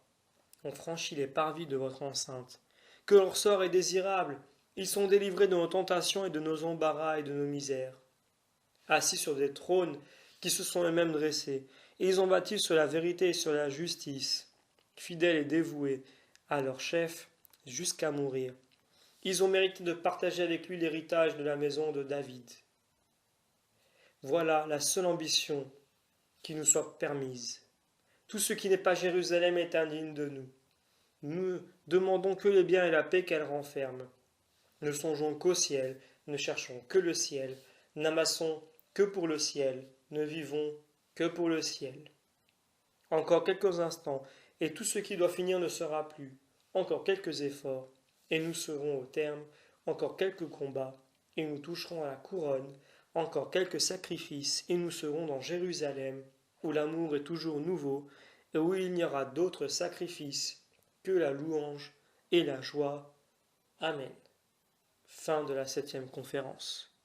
ont franchi les parvis de votre enceinte. Que leur sort est désirable, ils sont délivrés de nos tentations et de nos embarras et de nos misères. Assis sur des trônes qui se sont eux-mêmes dressés, et ils ont bâti sur la vérité et sur la justice, fidèles et dévoués à leur chef jusqu'à mourir. Ils ont mérité de partager avec lui l'héritage de la maison de David. Voilà la seule ambition qui nous soit permise. Tout ce qui n'est pas Jérusalem est indigne de nous. Nous demandons que le bien et la paix qu'elle renferme. Ne songeons qu'au ciel, ne cherchons que le ciel, n'amassons que pour le ciel, ne vivons que pour le ciel. Encore quelques instants, et tout ce qui doit finir ne sera plus. Encore quelques efforts, et nous serons au terme. Encore quelques combats, et nous toucherons à la couronne. Encore quelques sacrifices, et nous serons dans Jérusalem, où l'amour est toujours nouveau, et où il n'y aura d'autres sacrifices que la louange et la joie. Amen. Fin de la 7e conférence.